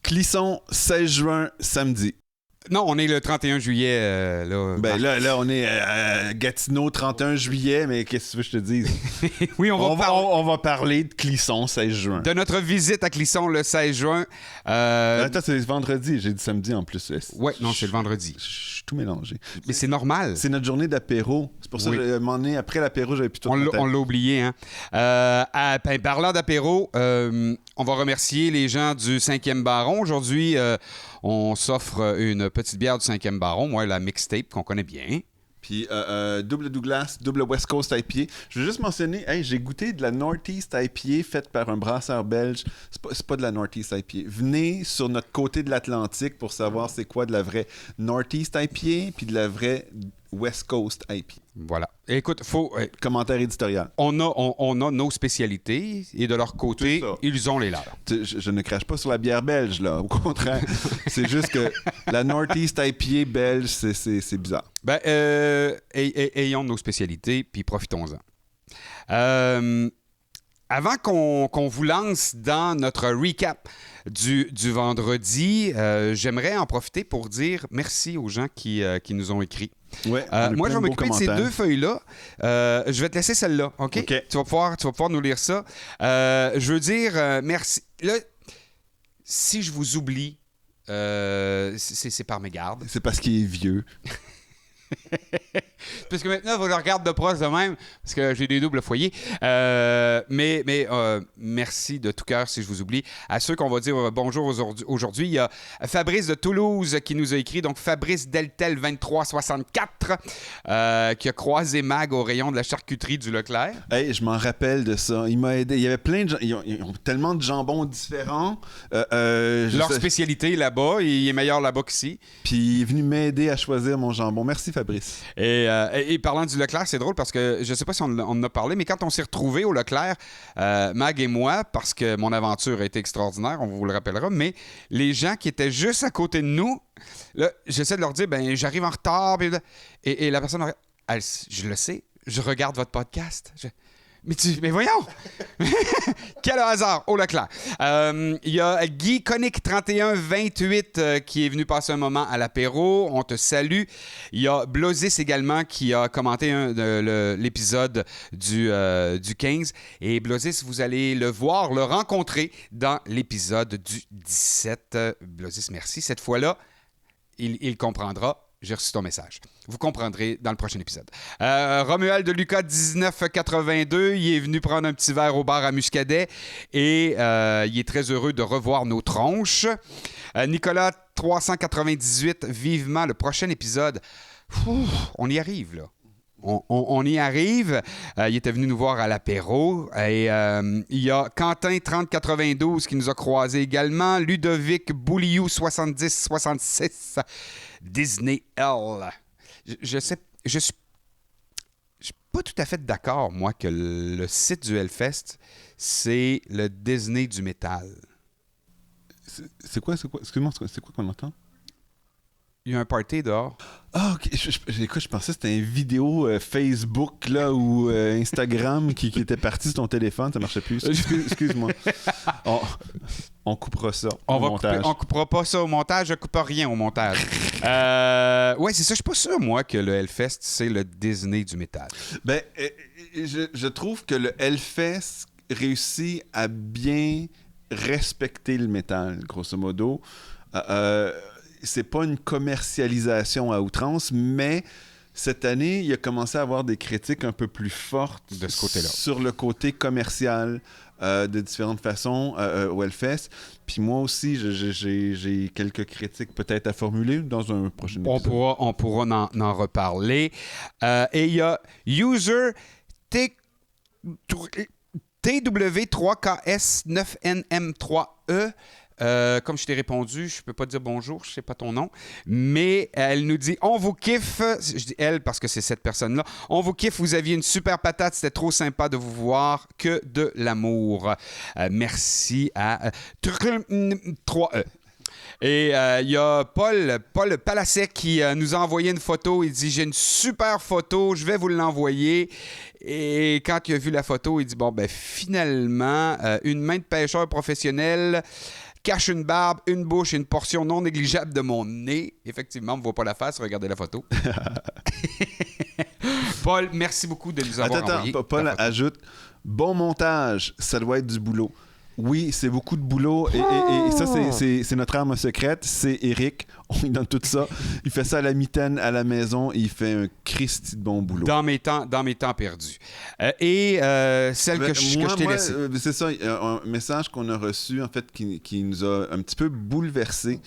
Clisson, 16 juin, samedi. Non, on est le 31 juillet. Là, on est à Gatineau, 31 juillet, mais qu'est-ce que tu veux que je te dise? Oui, on va parler de Clisson, 16 juin. De notre visite à Clisson le 16 juin. Attends, c'est vendredi. J'ai dit samedi en plus. Ouais, non, c'est le vendredi. Je suis tout mélangé. Mais c'est normal. C'est notre journée d'apéro. C'est pour ça que, à un moment donné, après l'apéro, j'avais plus tout le temps. On l'a oublié, hein. Parlant d'apéro, on va remercier les gens du 5e Baron. Aujourd'hui, on s'offre une petite bière du 5e Baron, moi, la mixtape qu'on connaît bien. Puis double Douglas, double West Coast IPA. Je veux juste mentionner, j'ai goûté de la Northeast IPA faite par un brasseur belge. C'est pas de la Northeast IPA. Venez sur notre côté de l'Atlantique pour savoir c'est quoi de la vraie Northeast IPA puis de la vraie West Coast IPA. Voilà. Écoute, commentaire éditorial. On a nos spécialités et de leur côté, ils ont les leurs. Je ne crache pas sur la bière belge, là. Au contraire. C'est juste que la Northeast IPA belge, c'est bizarre. Ayons nos spécialités, puis profitons-en. Avant qu'on vous lance dans notre recap du vendredi, j'aimerais en profiter pour dire merci aux gens qui nous ont écrit. Ouais, moi, je vais m'occuper de ces deux feuilles-là. Je vais te laisser celle-là, OK? Tu vas pouvoir nous lire ça. Je veux dire merci. Là, si je vous oublie, c'est par mégarde. C'est parce qu'il est vieux. Parce que maintenant, je le regarde de proche de même, parce que j'ai des doubles foyers. Mais merci de tout cœur si je vous oublie. À ceux qu'on va dire bonjour aujourd'hui, il y a Fabrice de Toulouse qui nous a écrit, donc Fabrice Deltel 2364, qui a croisé Mag au rayon de la charcuterie du Leclerc. Hey, je m'en rappelle de ça. Il m'a aidé. Il y avait plein de gens. Ils ont tellement de jambons différents. Leur spécialité là-bas, il est meilleur là-bas qu'ici. Puis il est venu m'aider à choisir mon jambon. Merci Fabrice. Et parlant du Leclerc, c'est drôle parce que je sais pas si on en a parlé, mais quand on s'est retrouvés au Leclerc, Mag et moi, parce que mon aventure a été extraordinaire, on vous le rappellera, mais les gens qui étaient juste à côté de nous, là, j'essaie de leur dire, j'arrive en retard, et la personne, je le sais, je regarde votre podcast. Mais voyons! Quel hasard! Au Leclerc. Il y a Guy Conic 3128 qui est venu passer un moment à l'apéro. On te salue. Il y a Blozis également qui a commenté l'épisode du 15. Et Blozis, vous allez le rencontrer dans l'épisode du 17. Blozis, merci. Cette fois-là, il comprendra. J'ai reçu ton message. Vous comprendrez dans le prochain épisode. Romuald de Lucas 1982, il est venu prendre un petit verre au bar à Muscadet et il est très heureux de revoir nos tronches. Nicolas 398, vivement le prochain épisode. On y arrive, là. On y arrive. Il était venu nous voir à l'apéro. Et il y a Quentin 3092 qui nous a croisés également. Ludovic Bouliou 7066. Disney L. Je suis pas tout à fait d'accord, moi, que le site du Hellfest, c'est le Disney du métal. C'est quoi? Excuse-moi, c'est quoi qu'on entend? Il y a un party dehors. Ah, OK. Écoute, je pensais que c'était une vidéo Facebook là, ou Instagram qui était partie sur ton téléphone. Ça marchait plus. Excuse-moi. On coupera ça au montage. On coupera pas ça au montage. Je coupe rien au montage. Ouais, c'est ça. Je suis pas sûr, moi, que le Hellfest, c'est le Disney du métal. Je trouve que le Hellfest réussit à bien respecter le métal, grosso modo. C'est pas une commercialisation à outrance, mais cette année, il a commencé à avoir des critiques un peu plus fortes de ce côté-là, sur le côté commercial de différentes façons au Hellfest. Puis moi aussi, j'ai quelques critiques peut-être à formuler dans un prochain épisode. On pourra en reparler. Et il y a User TW3KS9NM3E. Comme je t'ai répondu, je peux pas dire bonjour, je sais pas ton nom, mais elle nous dit on vous kiffe. Je dis elle parce que c'est cette personne-là. On vous kiffe, vous aviez une super patate, c'était trop sympa de vous voir, que de l'amour. Merci à 3E. Et il y a Paul Palacet qui nous a envoyé une photo. Il dit « J'ai une super photo, je vais vous l'envoyer. » Et quand il a vu la photo, il dit « Bon, finalement, une main de pêcheur professionnel cache une barbe, une bouche et une portion non négligeable de mon nez. Effectivement, on ne voit pas la face, regardez la photo. Paul, merci beaucoup de nous avoir envoyé. Paul ajoute « Bon montage, ça doit être du boulot ». Oui, c'est beaucoup de boulot et ça, c'est notre arme secrète, c'est Eric. On lui donne tout ça. Il fait ça à la mitaine, à la maison, et il fait un Christy de bon boulot. Dans mes temps perdus. Celle que je t'ai laissée. C'est ça, un message qu'on a reçu, en fait, qui nous a un petit peu bouleversés.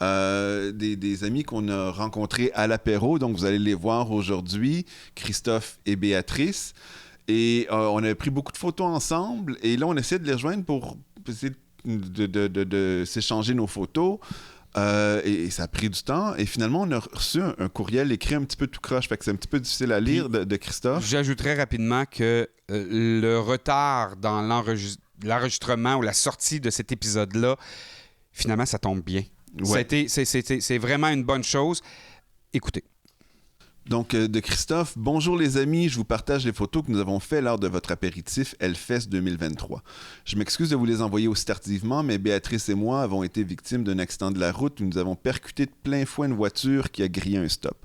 Des amis qu'on a rencontrés à l'apéro, donc vous allez les voir aujourd'hui, Christophe et Béatrice. Et on a pris beaucoup de photos ensemble. Et là, on essaie de les rejoindre pour essayer de s'échanger nos photos. Et ça a pris du temps. Et finalement, on a reçu un courriel écrit un petit peu tout croche. Fait que c'est un petit peu difficile à lire de Christophe. J'ajouterais rapidement que le retard dans l'enregistrement ou la sortie de cet épisode-là, finalement, ça tombe bien. Ouais. C'est vraiment une bonne chose. Écoutez. Donc, de Christophe, « Bonjour les amis, je vous partage les photos que nous avons faites lors de votre apéritif Hellfest 2023. Je m'excuse de vous les envoyer aussi tardivement, mais Béatrice et moi avons été victimes d'un accident de la route où nous avons percuté de plein fouet une voiture qui a grillé un stop.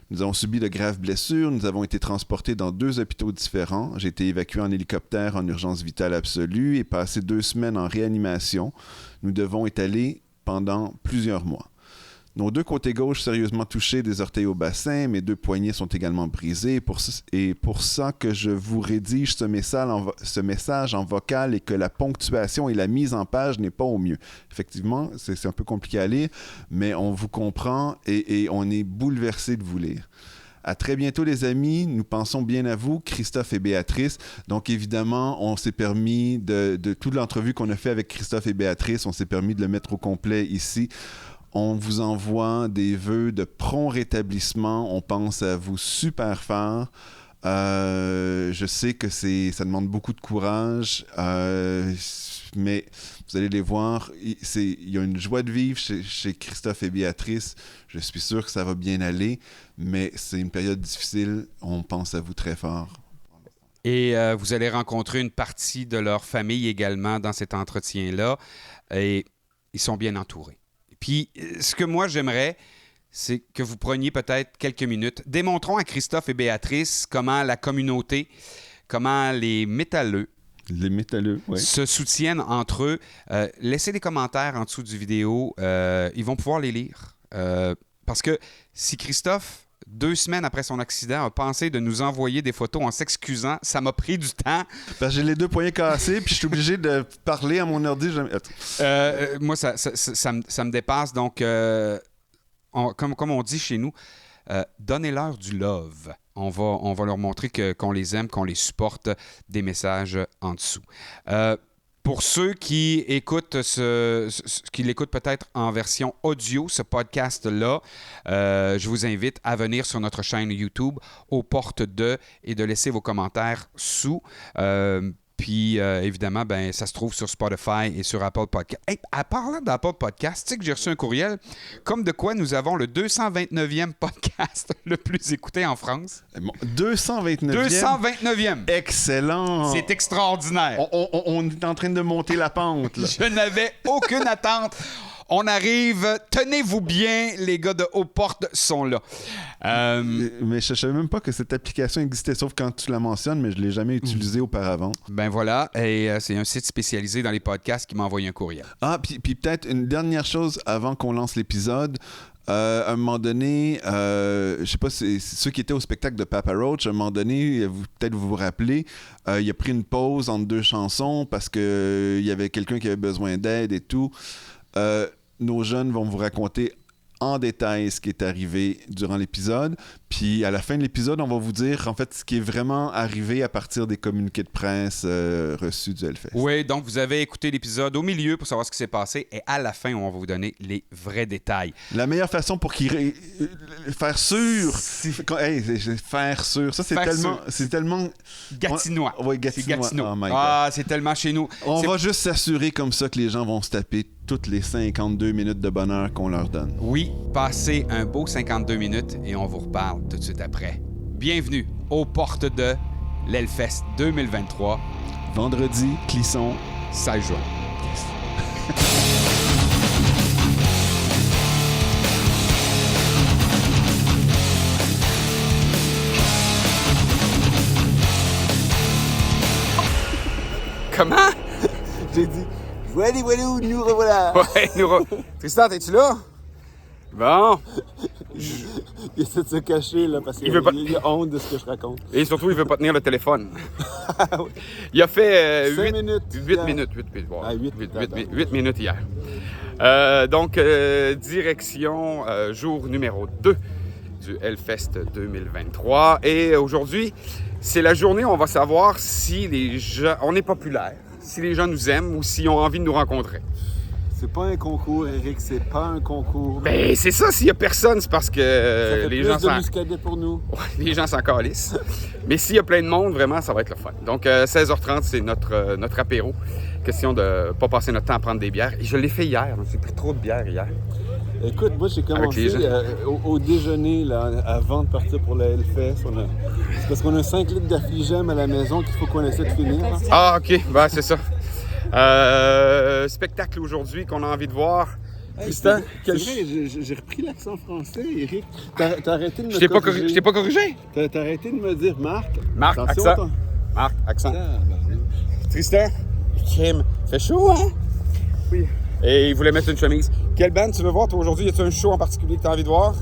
Nous avons subi de graves blessures, nous avons été transportés dans 2 hôpitaux différents. J'ai été évacué en hélicoptère en urgence vitale absolue et passé 2 semaines en réanimation. Nous devons étaler pendant plusieurs mois. Nos 2 côtés gauche sérieusement touchés des orteils au bassin, mes 2 poignets sont également brisés. Et pour ça que je vous rédige ce message en vocal et que la ponctuation et la mise en page n'est pas au mieux. » Effectivement, c'est un peu compliqué à lire, mais on vous comprend et on est bouleversé de vous lire. À très bientôt les amis, nous pensons bien à vous, Christophe et Béatrice. Donc évidemment, on s'est permis de toute l'entrevue qu'on a fait avec Christophe et Béatrice, on s'est permis de le mettre au complet ici. On vous envoie des vœux de prompt rétablissement. On pense à vous super fort. Je sais que ça demande beaucoup de courage, mais vous allez les voir. Il y a une joie de vivre chez Christophe et Béatrice. Je suis sûr que ça va bien aller, mais c'est une période difficile. On pense à vous très fort. Et vous allez rencontrer une partie de leur famille également dans cet entretien-là. Et ils sont bien entourés. Puis, ce que moi, j'aimerais, c'est que vous preniez peut-être quelques minutes. Démontrons à Christophe et Béatrice comment la communauté, comment les métalleux ouais, se soutiennent entre eux. Laissez des commentaires en dessous du vidéo. Ils vont pouvoir les lire. Parce que si Christophe, 2 semaines après son accident, a pensé de nous envoyer des photos en s'excusant, ça m'a pris du temps. Parce que j'ai les 2 poignets cassés, puis je suis obligé de parler à mon ordi. Moi, ça me dépasse. Donc, comme on dit chez nous, donnez-leur du love. On va leur montrer qu'on les aime, qu'on les supporte, des messages en dessous. Pour ceux qui écoutent qui l'écoutent peut-être en version audio, ce podcast-là, je vous invite à venir sur notre chaîne YouTube aux portes de et de laisser vos commentaires sous. Puis, évidemment, ça se trouve sur Spotify et sur Apple Podcast. Hey, à parlant d'Apple Podcast, tu sais que j'ai reçu un courriel comme de quoi nous avons le 229e podcast le plus écouté en France. 229e? 229e! Excellent! C'est extraordinaire. On est en train de monter la pente, là. Je n'avais aucune attente. On arrive. Tenez-vous bien, les gars de Aux Portes sont là. Mais je ne savais même pas que cette application existait, sauf quand tu la mentionnes, mais je ne l'ai jamais utilisée auparavant. Ben voilà, et c'est un site spécialisé dans les podcasts qui m'a envoyé un courriel. Ah, puis peut-être une dernière chose avant qu'on lance l'épisode. À un moment donné, je sais pas, c'est ceux qui étaient au spectacle de Papa Roach, à un moment donné, peut-être vous vous rappelez, il a pris une pause entre 2 chansons parce qu'il y avait quelqu'un qui avait besoin d'aide et tout. Nos jeunes vont vous raconter en détail ce qui est arrivé durant l'épisode. Puis à la fin de l'épisode, on va vous dire en fait ce qui est vraiment arrivé à partir des communiqués de presse reçus du Hellfest. Oui, donc vous avez écouté l'épisode au milieu pour savoir ce qui s'est passé et à la fin, on va vous donner les vrais détails. La meilleure façon pour faire sûr... faire sûr. Ça, c'est tellement... Gatinois. Oui, Gatinois. Oh my God. C'est tellement chez nous. On va juste s'assurer comme ça que les gens vont se taper toutes les 52 minutes de bonheur qu'on leur donne. Oui, passez un beau 52 minutes et on vous reparle tout de suite après. Bienvenue aux portes de l'Hellfest 2023. Vendredi, Clisson, 16 juin. Yes. Comment? J'ai dit, voilà, nous revoilà. Ouais, Tristan, es-tu là? Bon. Il essaie de se cacher, là, parce qu'il veut pas- a honte de ce que je raconte. Et surtout, il veut pas tenir le téléphone. Il a fait 5 8 minutes. 8 minutes. 8 minutes hier. Donc, direction jour numéro 2 du Hellfest 2023. Et aujourd'hui, c'est la journée où on va savoir si les gens... On est populaire, si les gens nous aiment ou s'ils ont envie de nous rencontrer. C'est pas un concours, Eric, c'est pas un concours. Ben, c'est ça, s'il y a personne, c'est parce Ça que fait les plus gens de s'en... muscadet pour nous. Ouais, les gens s'en calissent. Mais s'il y a plein de monde, vraiment, ça va être le fun. Donc, 16h30, c'est notre apéro. Question de pas passer notre temps à prendre des bières. Et je l'ai fait hier, donc j'ai pris trop de bières hier. Écoute, moi j'ai les commencé gens. au déjeuner, là, avant de partir pour le Hellfest. C'est parce qu'on a 5 litres d'affligem à la maison qu'il faut qu'on essaie de finir. Hein. Ah, OK, ben, c'est ça. Spectacle aujourd'hui qu'on a envie de voir. Tristan, C'est vrai, j'ai repris l'accent français, Eric. T'as arrêté de me Je t'ai corriger. pas corrigé? T'as arrêté de me dire Marc. Marc, Attention, accent. Marc, accent. ben, Tristan, Kim, fait chaud, hein? Oui. Et il voulait mettre une chemise. Quelle band tu veux voir, toi, aujourd'hui? Y a-t-il un show en particulier que tu as envie de voir?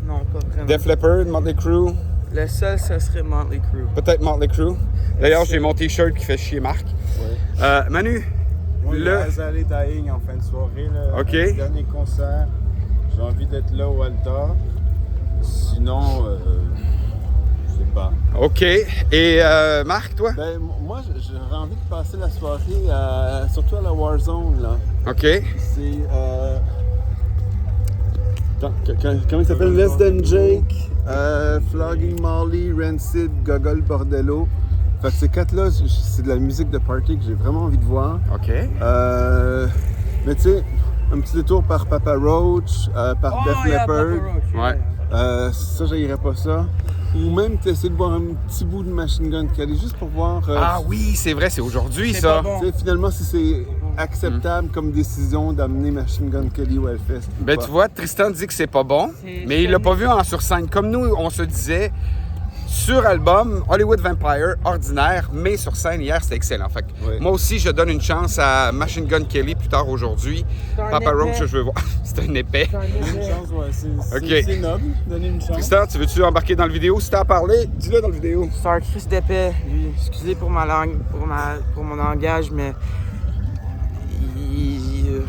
Non, pas vraiment. Def Leppard, Motley Crue, Le seul, ça serait Motley Crue. peut-être Motley Crue. D'ailleurs, j'ai mon t-shirt qui fait chier Marc. Manu, Moi, le... il y a Azalea Dying en fin de soirée. Là, OK. Le dernier concert. J'ai envie d'être là au altar. Sinon, je sais pas. OK. Et Marc, toi? Ben, moi, j'aurais envie de passer la soirée, surtout à la Warzone. Là. OK. C'est. Comment il s'appelle? Less Than Jake, Flogging Molly, Rancid, Gogol Bordello. Fait que ces 4-là, c'est de la musique de party que j'ai vraiment envie de voir. OK. Mais tu sais, un petit détour par Papa Roach, par Def Leppard. Ouais. Ça, j'haïrais pas ça. Ou même essayer de boire un petit bout de Machine Gun Kelly, juste pour voir Ah oui, c'est vrai, c'est aujourd'hui, C'est ça. pas bon. tu sais, finalement si c'est acceptable comme décision d'amener Machine Gun Kelly au Hellfest. ou Ben, pas. tu vois, Tristan dit que c'est pas bon, C'est mais il l'a pas vu en sur scène. Comme nous, on se disait, sur album, Hollywood Vampire, ordinaire, mais sur scène, hier, c'était excellent. Fait que Ouais. moi aussi, je donne une chance à Machine Gun Kelly plus tard aujourd'hui. C'est un Papa épais. Roach, je veux voir. C'est un épais. Donner une chance, ouais, c'est Ok. c'est noble, donner une chance. Tristan, tu veux-tu embarquer dans la vidéo? Si t'as à parler, dis-le dans la vidéo. C'est un Christ d'épais, lui. Excusez pour ma langue, pour mon langage, mais.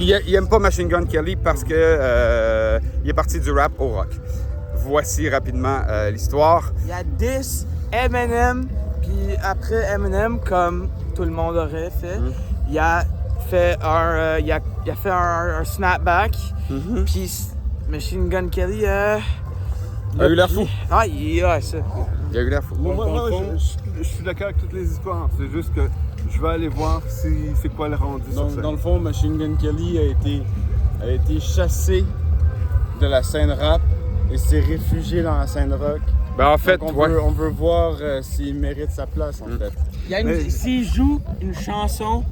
Il aime pas Machine Gun Kelly parce que il est parti du rap au rock. Voici rapidement l'histoire. Il y a 10 Eminem, puis après Eminem, comme tout le monde aurait fait, il a fait un snapback, puis Machine Gun Kelly a eu l'air fou. Ah, ouais, ça. Il a eu l'air fou. Moi, je suis d'accord avec toutes les histoires. C'est juste que je vais aller voir c'est quoi le rendu sur scène. Dans le fond, Machine Gun Kelly a été chassé de la scène rap et s'est réfugié dans la scène rock. Ben en fait, Donc, ouais. on veut voir s'il mérite sa place, en fait. Il y a s'il joue une chanson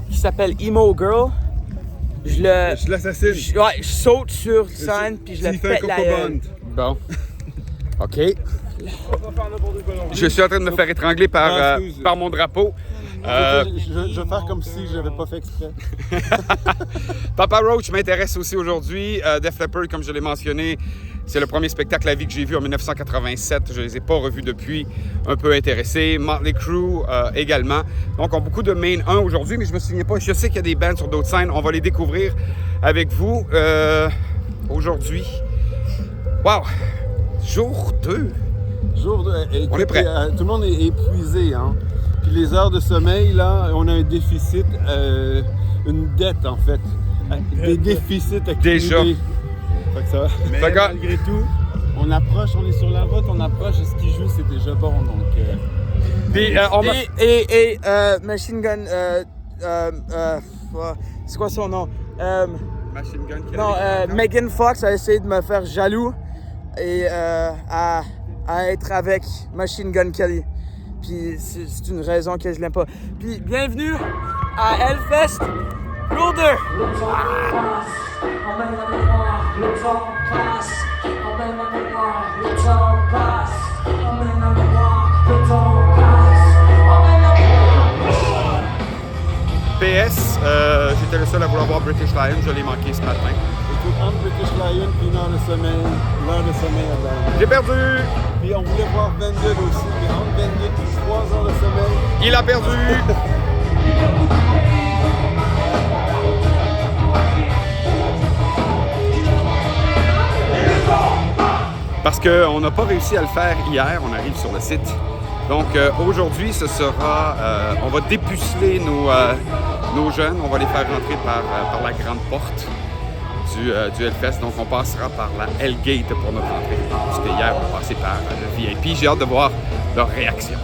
qui s'appelle Emo Girl, je l'assassine. je saute sur scène puis je le pète la gueule. Bon. OK. Je suis en train de me faire étrangler par, excuse. par mon drapeau. Je vais faire comme si je n'avais pas fait exprès. Papa Roach m'intéresse aussi aujourd'hui. Def Leppard, comme je l'ai mentionné, c'est le premier spectacle à vie que j'ai vu en 1987. Je ne les ai pas revus depuis. Un peu intéressé. Motley Crue également. Donc, on a beaucoup de main 1 aujourd'hui, mais je me souviens pas. Je sais qu'il y a des bands sur d'autres scènes. On va les découvrir avec vous aujourd'hui. Wow! Jour 2. On est prêt. Tout le monde est épuisé, hein. Puis les heures de sommeil, là, on a un déficit, une dette en fait. Des déficits accumulés. Déjà. Fait que ça va. Mais Fait que- malgré tout, on approche, on est sur la route, on approche et ce qu'il joue, c'est déjà bon. Donc, Puis, on m'a- Et Machine Gun, c'est quoi son nom? Machine Gun Kelly. Non, Megan Fox a essayé de me faire jaloux et à être avec Machine Gun Kelly. Puis c'est une raison que je l'aime pas. Puis bienvenue à Hellfest Lourdes. PS, j'étais le seul à vouloir voir British Lion, je l'ai manqué ce matin. Écoute, entre British Lion puis l'heure de sommeil à Berne. J'ai perdu! Puis on voulait voir Van Gogh aussi, mais entre Van Gogh et 3 heures de sommeil. Il a perdu! Parce qu'on n'a pas réussi à le faire hier, on arrive sur le site. Donc aujourd'hui, ce sera, on va dépuceler nos jeunes, on va les faire rentrer par la grande porte du Hellfest. Donc on passera par la Hellgate pour notre entrée. Puisque hier, on est passé par le VIP. J'ai hâte de voir leur réaction.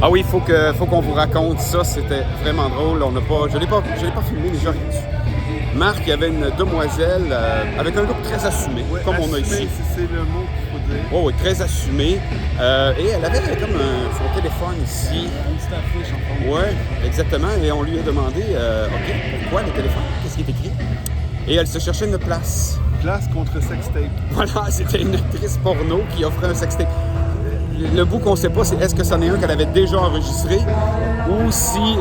Ah oui, faut qu'on vous raconte ça, c'était vraiment drôle. Je l'ai pas filmé, mais j'aurais dû. Marc, il y avait une demoiselle avec un look très assumé, ouais, comme on a ici. C'est le mot qu'il faut dire. Oui, très assumé. Et elle avait comme son téléphone ici. Une petite affiche en fond. Oui, exactement. Et on lui a demandé, OK, pourquoi le téléphone? Qu'est-ce qui est écrit? Et elle se cherchait une place. Place contre sextape. Voilà, c'était une actrice porno qui offrait un sextape. Le bout qu'on ne sait pas, c'est est-ce que c'en est un qu'elle avait déjà enregistré ou si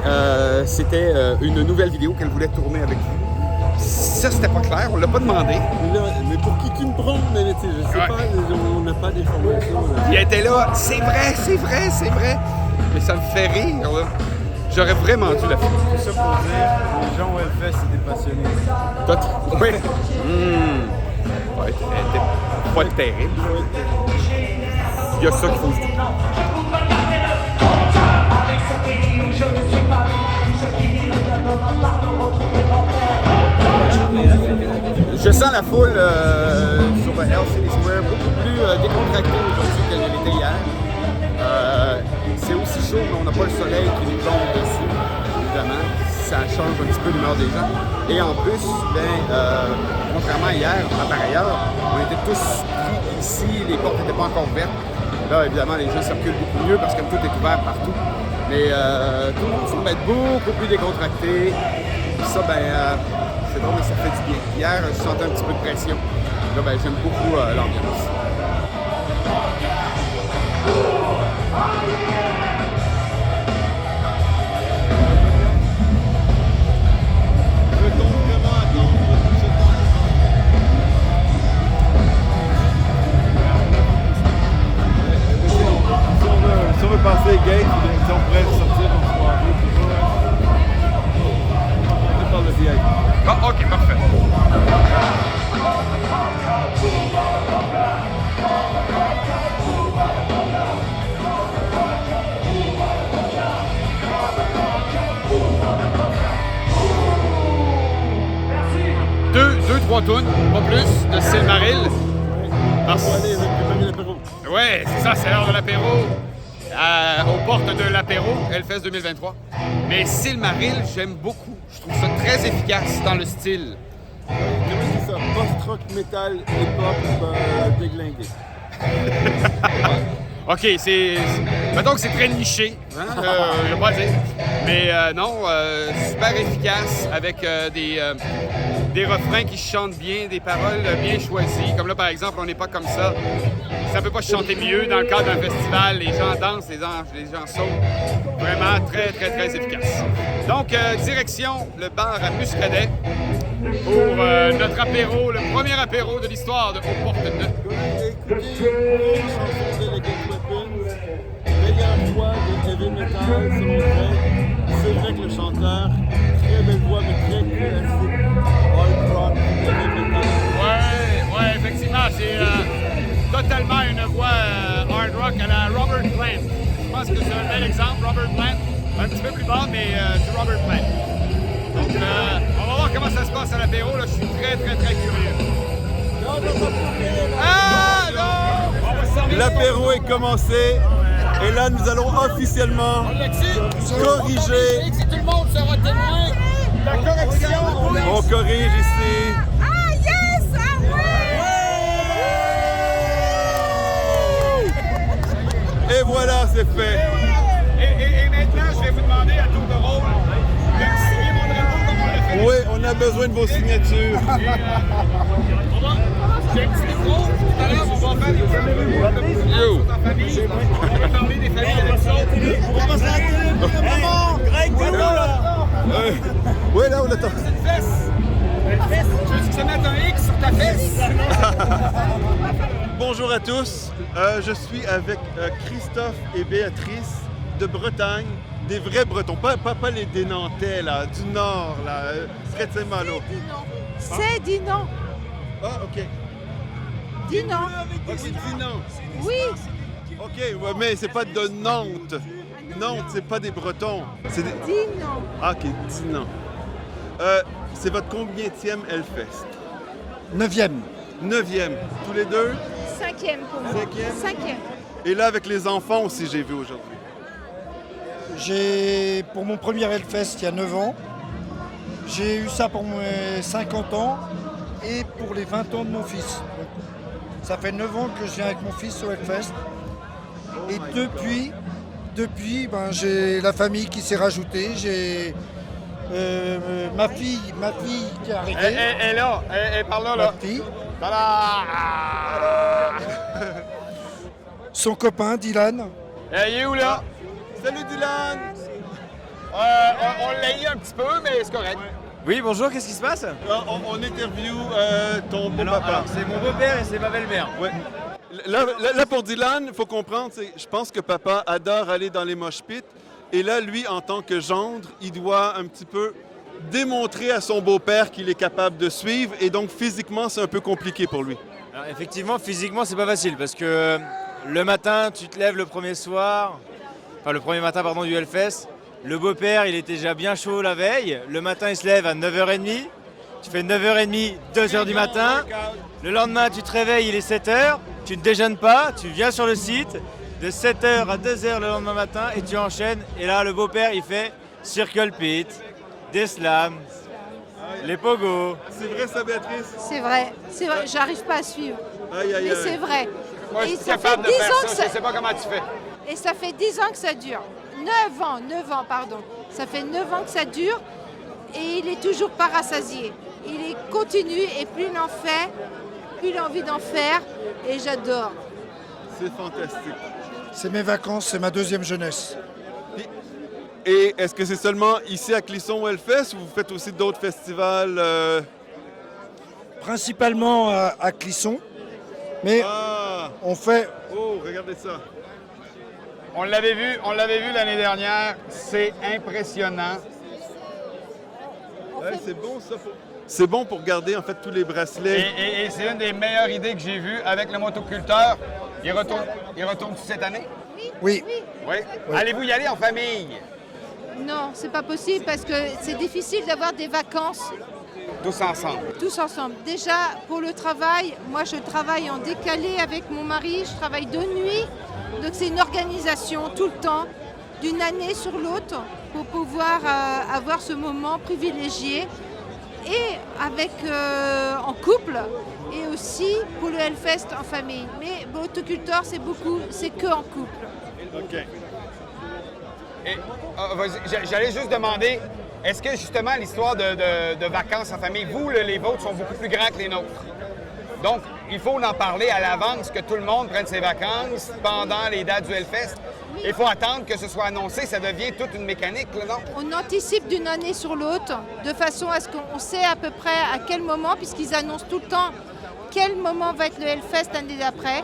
c'était une nouvelle vidéo qu'elle voulait tourner avec lui. Ça, c'était pas clair, on l'a pas demandé. Mais pour qui tu me prends? Mais je sais pas, on n'a pas d'informations. Il était là, c'est vrai. Mais ça me fait rire, là. J'aurais vraiment dû la faire. Tout ça pour dire, les gens où elle fait, c'est des passionnés. Oui. Ouais, elle était pas terrible. Il y a ça qu'il faut se dire. Je sens la foule sur le Hell City Square beaucoup plus décontractée aujourd'hui qu'elle ne l'était hier. C'est aussi chaud, mais on n'a pas le soleil qui nous tombe dessus, évidemment. Ça change un petit peu l'humeur des gens. Et en plus, contrairement à hier, par ailleurs, on était tous pris ici, les portes n'étaient pas encore ouvertes. Là, évidemment, les gens circulent beaucoup mieux parce que tout est ouvert partout. Mais tout le monde semble être beaucoup plus décontracté. Puis ça, c'est drôle, mais ça fait du bien. Hier, je sentais un petit peu de pression. Là, j'aime beaucoup l'ambiance. Peut-on vraiment attendre tout ce temps? Si on veut passer les gates, si on pourrait sortir en soirée, on parle de VIP. Ah, ok, parfait. Trois tonnes, pas plus, de Silmaril. Ouais, c'est ça, c'est l'heure de l'apéro. Aux portes de l'apéro, Hellfest 2023. Mais Silmaril, j'aime beaucoup. Je trouve ça très efficace dans le style. Comment c'est ça? Post-rock, metal, hip-hop, déglingué. OK, mettons que c'est très niché, hein? Je vais pas dire. Mais non, super efficace avec des refrains qui se chantent bien, des paroles bien choisies. Comme là, par exemple, on n'est pas comme ça. Ça peut pas se chanter mieux dans le cadre d'un festival. Les gens dansent, les gens sautent. Vraiment très, très, très efficace. Donc, direction le bar à Muscadet pour notre apéro, le premier apéro de l'histoire de Aux Portes de. Écoutez une chanson de Legate Weapons, meilleure voix de heavy metal selon Greg. C'est vrai que le chanteur, très belle voix mais très classique, hard rock, heavy metal. Ouais, effectivement, c'est totalement une voix hard rock à la Robert Plant. Je pense que c'est un bel exemple, Robert Plant, un petit peu plus bas, mais du Robert Plant. Donc, on va voir comment ça se passe à l'apéro. Là, je suis très, très, très curieux. Ah non! L'apéro est commencé et là nous allons officiellement corriger. Si tout le monde sera témoin, la correction. On corrige ici. Ah yes! Ah ouais! Et voilà, c'est fait. Et maintenant, je vais vous demander à tour de rôle Oui, on a besoin de vos signatures. J'ai un petit micro. Tout à l'heure, on va faire des familles. On va parler des familles avec ça. Maman, Greg, t'es où là? Oui, là, on attend. C'est une fesse. Une fesse. Tu veux que ça mette un X sur ta fesse? Bonjour à tous. Je suis avec Christophe et Béatrice de Bretagne. Des vrais Bretons, pas des Nantais, là, du Nord, là, près de Saint-Malo. C'est Dinan. Ah, OK. Dinan. OK, Dinan. Oui. OK, ouais, mais c'est pas de Nantes. Nantes, c'est pas des Bretons. C'est des... Dinan. Ah, OK, Dinan. C'est votre combienième Hellfest? 9e. 9e. Tous les deux? 5e pour moi. 5e. Et là, avec les enfants aussi, j'ai vu aujourd'hui. J'ai, pour mon premier Hellfest il y a 9 ans, j'ai eu ça pour mes 50 ans et pour les 20 ans de mon fils. Donc, ça fait 9 ans que je viens avec mon fils au Hellfest. Et depuis ben, j'ai la famille qui s'est rajoutée. J'ai ma fille qui est arrivée. Et là, et par là, Ma là. fille. Voilà. Son copain Dylan. Il est où, là? Salut Dylan! On l'a eu un petit peu, mais c'est correct. Oui, bonjour, qu'est-ce qui se passe? On interview ton beau-papa. C'est mon beau-père et c'est ma belle-mère. Ouais. Là, pour Dylan, il faut comprendre, je pense que papa adore aller dans les mosh pits. Et là, lui, en tant que gendre, il doit un petit peu démontrer à son beau-père qu'il est capable de suivre. Et donc, physiquement, c'est un peu compliqué pour lui. Alors, effectivement, physiquement, c'est pas facile parce que le matin, tu te lèves le premier matin du Hellfest. Le beau-père, il était déjà bien chaud la veille. Le matin, il se lève à 9h30. Tu fais 9h30, 2h du matin. Le lendemain, tu te réveilles, il est 7h. Tu ne déjeunes pas, tu viens sur le site. De 7h à 2h le lendemain matin et tu enchaînes. Et là, le beau-père, il fait Circle Pit, des slams, les pogos. C'est vrai ça, Béatrice? C'est vrai. J'arrive pas à suivre. Aïe, aïe, Mais aïe. c'est vrai. Moi, je Et suis ça fait capable de 10 faire ans que ça. Je sais pas comment tu fais. Et ça fait 10 ans que ça dure. 9 ans, pardon. Ça fait 9 ans que ça dure et il est toujours pas rassasié. Il est continu et plus il en fait, plus il a envie d'en faire et j'adore. C'est fantastique. C'est mes vacances, c'est ma deuxième jeunesse. Et est-ce que c'est seulement ici à Clisson au Hellfest ou vous faites aussi d'autres festivals? Principalement à Clisson. Mais Ah! on fait. Oh, regardez ça. On l'avait vu l'année dernière. C'est impressionnant. Ouais, c'est bon ça. C'est bon pour garder en fait tous les bracelets. Et c'est une des meilleures idées que j'ai vues avec le motoculteur. Il retourne cette année? Oui. Oui. Allez-vous y aller en famille? Non, c'est pas possible parce que c'est difficile d'avoir des vacances Tous ensemble. tous ensemble. Déjà, pour le travail, moi je travaille en décalé avec mon mari, je travaille de nuit. Donc c'est une organisation tout le temps, d'une année sur l'autre, pour pouvoir avoir ce moment privilégié. Et avec en couple, et aussi pour le Hellfest en famille. Mais motoculteur, c'est que en couple. OK. Et, j'allais juste demander, est-ce que justement l'histoire de vacances en famille, vous, les vôtres, sont beaucoup plus grands que les nôtres? Donc, il faut en parler à l'avance, que tout le monde prenne ses vacances pendant les dates du Hellfest. Il faut attendre que ce soit annoncé, ça devient toute une mécanique, là, non? On anticipe d'une année sur l'autre, de façon à ce qu'on sait à peu près à quel moment, puisqu'ils annoncent tout le temps quel moment va être le Hellfest l'année d'après.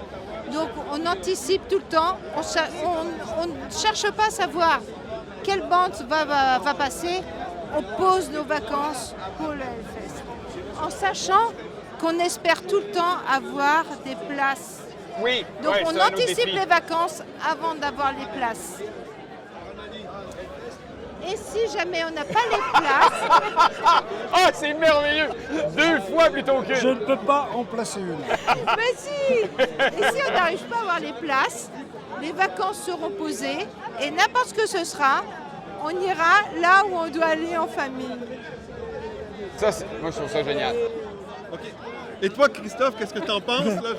Donc on anticipe tout le temps, on ne cherche pas à savoir quelle bande va passer, on pose nos vacances pour le Hellfest. En sachant qu'on espère tout le temps avoir des places. Oui. Donc ouais, on c'est un autre anticipe défi. les vacances avant d'avoir les places. Et si jamais on n'a pas les places, Ah, c'est merveilleux! 2 fois plutôt qu'une. Je ne peux pas en placer une. mais si! Et si on n'arrive pas à avoir les places, les vacances seront posées et n'importe ce que ce sera, on ira là où on doit aller en famille. Ça, moi, je trouve ça génial. OK. Et toi, Christophe, qu'est-ce que t'en penses, là?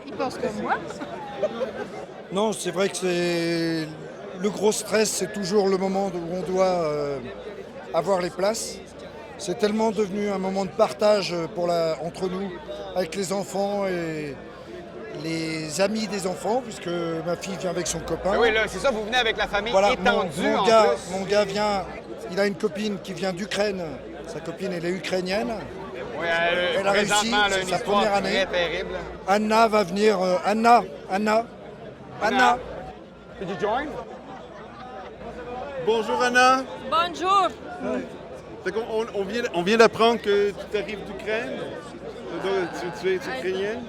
Il pense comme moi. Non, c'est vrai que c'est le gros stress, c'est toujours le moment où on doit avoir les places. C'est tellement devenu un moment de partage entre nous, avec les enfants et les amis des enfants, puisque ma fille vient avec son copain. Oui, là, c'est ça, vous venez avec la famille Voilà, étendue mon en gars, plus. mon gars vient, il a une copine qui vient d'Ukraine. Sa copine, elle est ukrainienne. Oui, Elle a réussi, présentement, elle a c'est une sa histoire première année. très terrible. Anna va venir. Anna. Did you join? Bonjour Anna. Bonjour. Fait qu'on- on vient d'apprendre que tu arrives d'Ukraine. Tu es ukrainienne.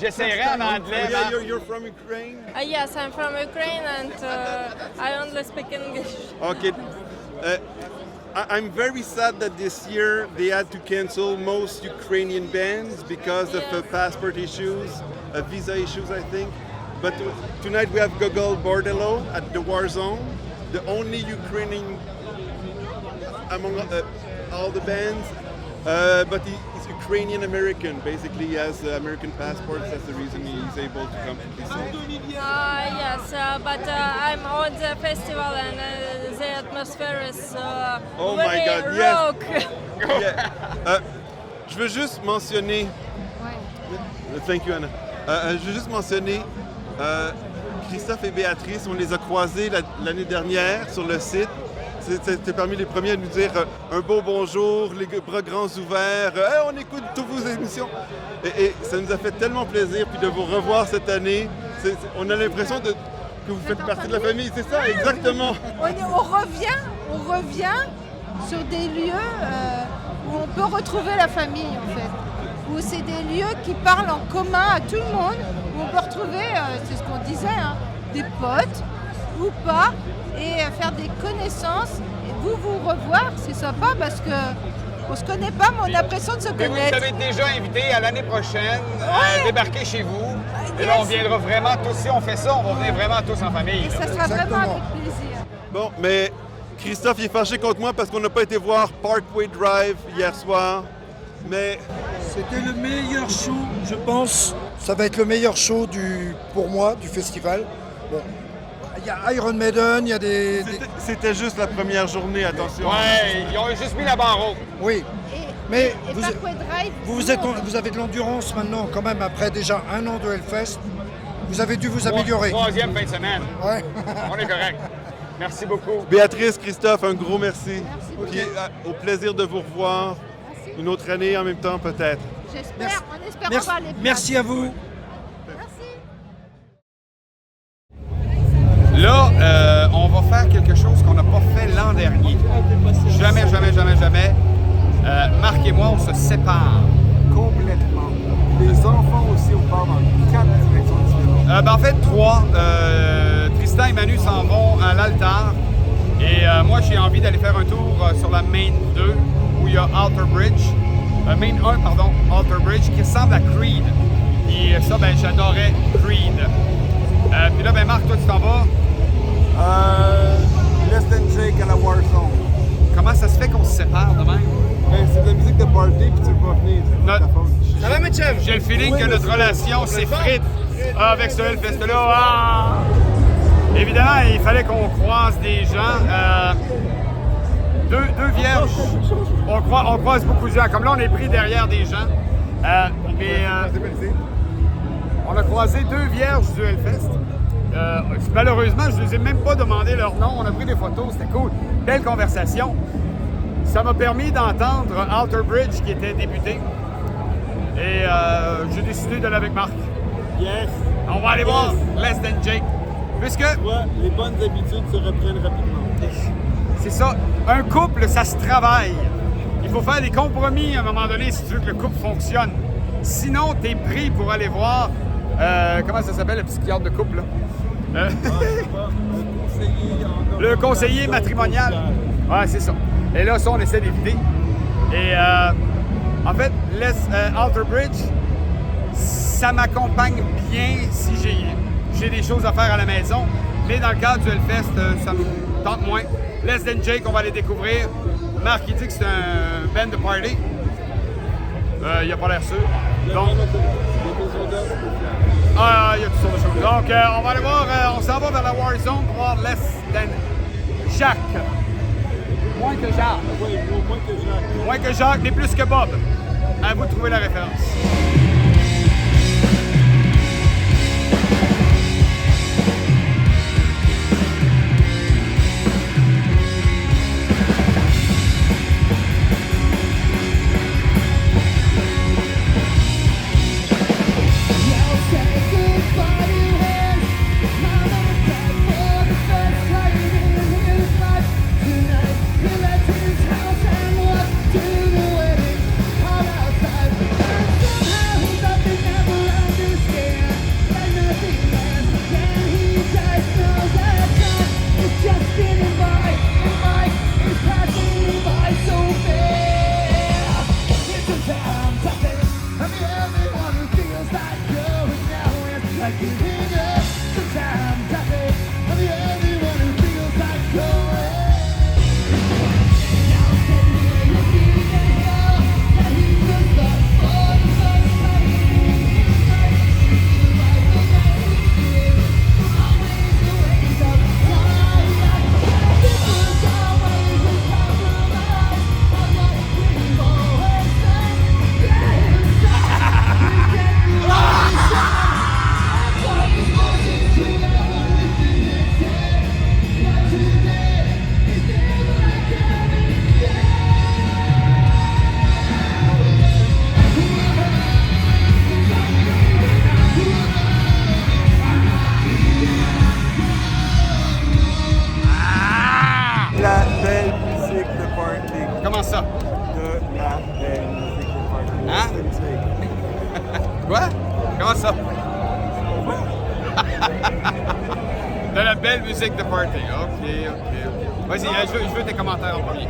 J'essaierai en anglais. Yeah, Marc. you're from Ukraine. Yes, I'm from Ukraine and I only speak English. Okay. I'm very sad that this year they had to cancel most Ukrainian bands because of passport issues, visa issues, I think. But tonight we have Gogol Bordello at the War Zone, the only Ukrainian among all the bands. But he's Ukrainian American. Basically, he has American passports. That's the reason he's able to come to this. Yes, but I'm on the festival and the atmosphere is Oh my very God, yes. rock. Yeah. Je veux juste mentionner. Thank you, Anna. Je veux juste mentionner Christophe et Béatrice. On les a croisés l'année dernière sur le site. C'était parmi les premiers à nous dire un beau bonjour, les bras grands ouverts. Hey, on écoute toutes vos émissions. Et ça nous a fait tellement plaisir puis de vous revoir cette année. On a l'impression que vous faites partie de la famille. C'est ça, exactement. On revient sur des lieux où on peut retrouver la famille en fait. Où c'est des lieux qui parlent en commun à tout le monde, où on peut retrouver, c'est ce qu'on disait, hein, des potes ou pas, et faire des connaissances. Et vous revoir, c'est sympa parce que on se connaît pas, mais on a l'impression de se Mais vous connaître. nous avez déjà invité à l'année prochaine à débarquer chez vous. Et là, on viendra vraiment tous. Si on fait ça, on va venir vraiment tous en famille. Et ça sera vraiment avec plaisir. Bon, mais Christophe il est fâché contre moi parce qu'on n'a pas été voir Parkway Drive hier soir. Mais C'était le meilleur show, je pense. Ça va être le meilleur show pour moi du festival. Bon, il y a Iron Maiden, il y a des... c'était juste la première journée, attention. Ouais, ils ont juste mis la barre haute. Oui, Et mais Parkway Drive, vous avez de l'endurance maintenant quand même après déjà un an de Hellfest. Vous avez dû vous améliorer. Troisième fin de semaine. Ouais. On est correct. Merci beaucoup. Béatrice, Christophe, un gros merci. Puis au plaisir de vous revoir une autre année en même temps peut-être. j'espère, on espère Merci, avoir les places. merci à vous. Là, on va faire quelque chose qu'on n'a pas fait l'an dernier. Jamais. Marc et moi, on se sépare. Complètement. Les enfants aussi, on part dans 4 directions différentes. En fait, 3. Tristan et Manu s'en vont à l'altar. Et moi, j'ai envie d'aller faire un tour sur la Main 2, où il y a Alter Bridge. Main 1, pardon, Alter Bridge, qui ressemble à Creed. Et ça, ben, j'adorais Creed. Puis là, ben, Marc, toi, tu t'en vas. Less Than Jake à la Warzone. Comment ça se fait qu'on se sépare de même? Ben, c'est de la musique de party, puis tu peux pas venir. C'est Notre- ta faute. Ça va, mes chefs? J'ai le feeling que notre relation s'effrite avec ce Hellfest-là. Ah! Évidemment, il fallait qu'on croise des gens. Deux vierges. On croise beaucoup de gens. Comme là, on est pris derrière des gens. On a croisé 2 vierges du Hellfest. Malheureusement, je ne les ai même pas demandé leur nom. On a pris des photos, c'était cool. Belle conversation. Ça m'a permis d'entendre Alter Bridge qui était débuté. Et j'ai décidé d'aller avec Marc. Yes. On va aller voir Less Than Jake. Puisque, Ouais, les bonnes habitudes se reprennent rapidement. c'est ça, un couple, ça se travaille. Il faut faire des compromis à un moment donné si tu veux que le couple fonctionne. Sinon, t'es pris pour aller voir, comment ça s'appelle, le psychiatre de couple, là? Le conseiller matrimonial. Ouais, c'est ça. Et là, ça, on essaie d'éviter. Et en fait, Alter Bridge, ça m'accompagne bien si j'ai des choses à faire à la maison. Mais dans le cadre du Hellfest, ça me tente moins. Less Than Jake, on va les découvrir. Marc, il dit que c'est un band de party. Il a pas l'air sûr. Donc, Ah, il y a toutes sortes de choses. Donc, on va aller voir, on s'en va vers la War Zone pour voir Less Than Jacques. Moins que Jacques. Oui, moins que Jacques. Moins que Jacques, mais plus que Bob. À vous de trouver la référence. Comment ça? De la belle musique de party. Hein? Quoi? Comment ça? De la belle musique de party. OK. Vas-y, je veux tes commentaires en premier.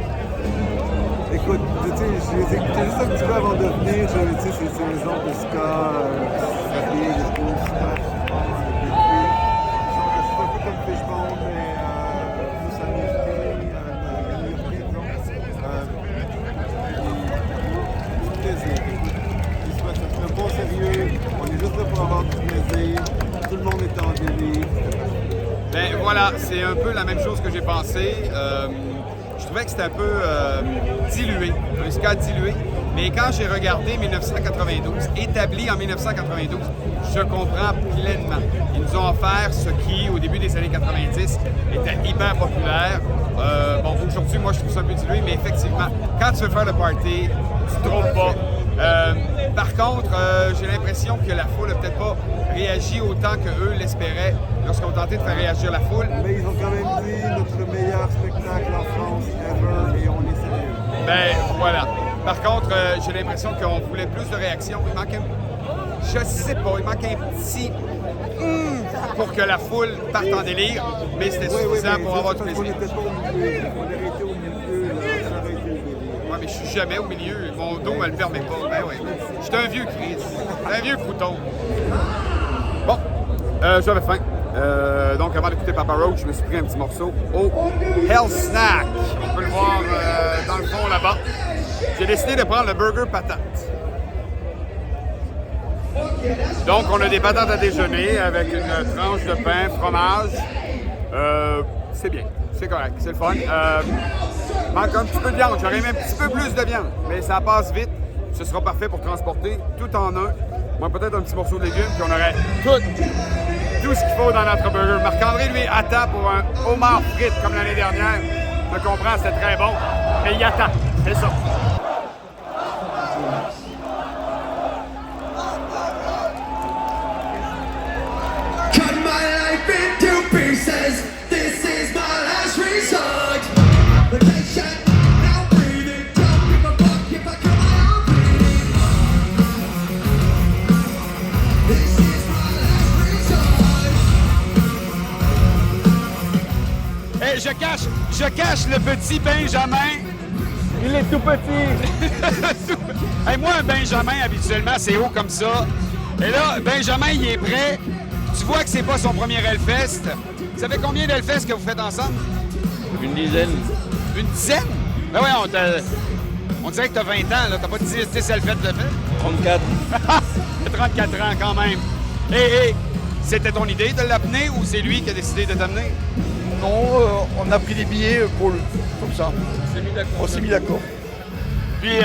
Écoute, tu sais, je les écoutais juste un petit peu avant de venir. Tu sais, c'est un genre de ska, frappé, de tout, super fort. C'est un peu comme Fishbone, mais plus américain, du plaisir. C'est un bon sérieux, on est juste là pour avoir du plaisir. Tout le monde est en délire. Ben voilà, c'est un peu la même chose que j'ai pensé. Je trouvais que c'était un peu dilué, un ska dilué. Mais quand j'ai regardé 1992, établi en 1992, je comprends pleinement. Ils nous ont offert ce qui, au début des années 90, était hyper populaire. Bon, aujourd'hui, moi, je trouve ça un peu dilué, mais effectivement, quand tu veux faire le party, tu te trompes pas. Par contre, j'ai l'impression que la foule n'a peut-être pas réagi autant qu'eux l'espéraient lorsqu'on tentait de faire réagir la foule. Mais ils ont quand même dit notre meilleur spectacle en France ever et on est sérieux. Ben voilà. Par contre, j'ai l'impression qu'on voulait plus de réactions. Il manquait, je sais pas, il manquait un petit pour que la foule parte en délire, mais c'était suffisant pour avoir du plaisir. On n'était pas au milieu, on aurait été au milieu, là, ça aurait été le délire. Ouais, mais je suis jamais au milieu, mon dos me le permet pas. Ben oui. J'étais un vieux Chris, un vieux crouton. Bon, j'avais faim. Donc avant d'écouter Papa Roach, je me suis pris un petit morceau au Hell Snack. On peut le voir dans le fond là-bas. J'ai décidé de prendre le burger patate. Donc on a des patates à déjeuner avec une tranche de pain, fromage. C'est bien, c'est correct, c'est le fun. Manque un petit peu de viande, j'aurais aimé un petit peu plus de viande, mais ça passe vite. Ce sera parfait pour transporter tout en un. Moi peut-être un petit morceau de légumes, puis on aurait tout ce qu'il faut dans notre burger. Marc-André, lui, attend pour un homard frite comme l'année dernière. Je comprends, c'était très bon, mais il attend, c'est ça. Cut my life into pieces. This is my last resort. Vacation, now breathing. Don't give a fuck if I come out bleeding. This is my last resort. Hey, je cache le petit Benjamin. Il est tout petit. Hey, moi, un Benjamin, habituellement, c'est haut comme ça. Et là, Benjamin, il est prêt. Tu vois que c'est pas son premier Hellfest. Ça fait combien d'Hellfest que vous faites ensemble? Une dizaine. Une dizaine? Ben ouais, on dirait que t'as 20 ans, là. T'as pas 10 Hellfest de fait? 34. T'as 34 ans, quand même. Et c'était ton idée de l'amener ou c'est lui qui a décidé de t'amener? Non, on a pris des billets pour comme ça. On s'est mis d'accord. Puis,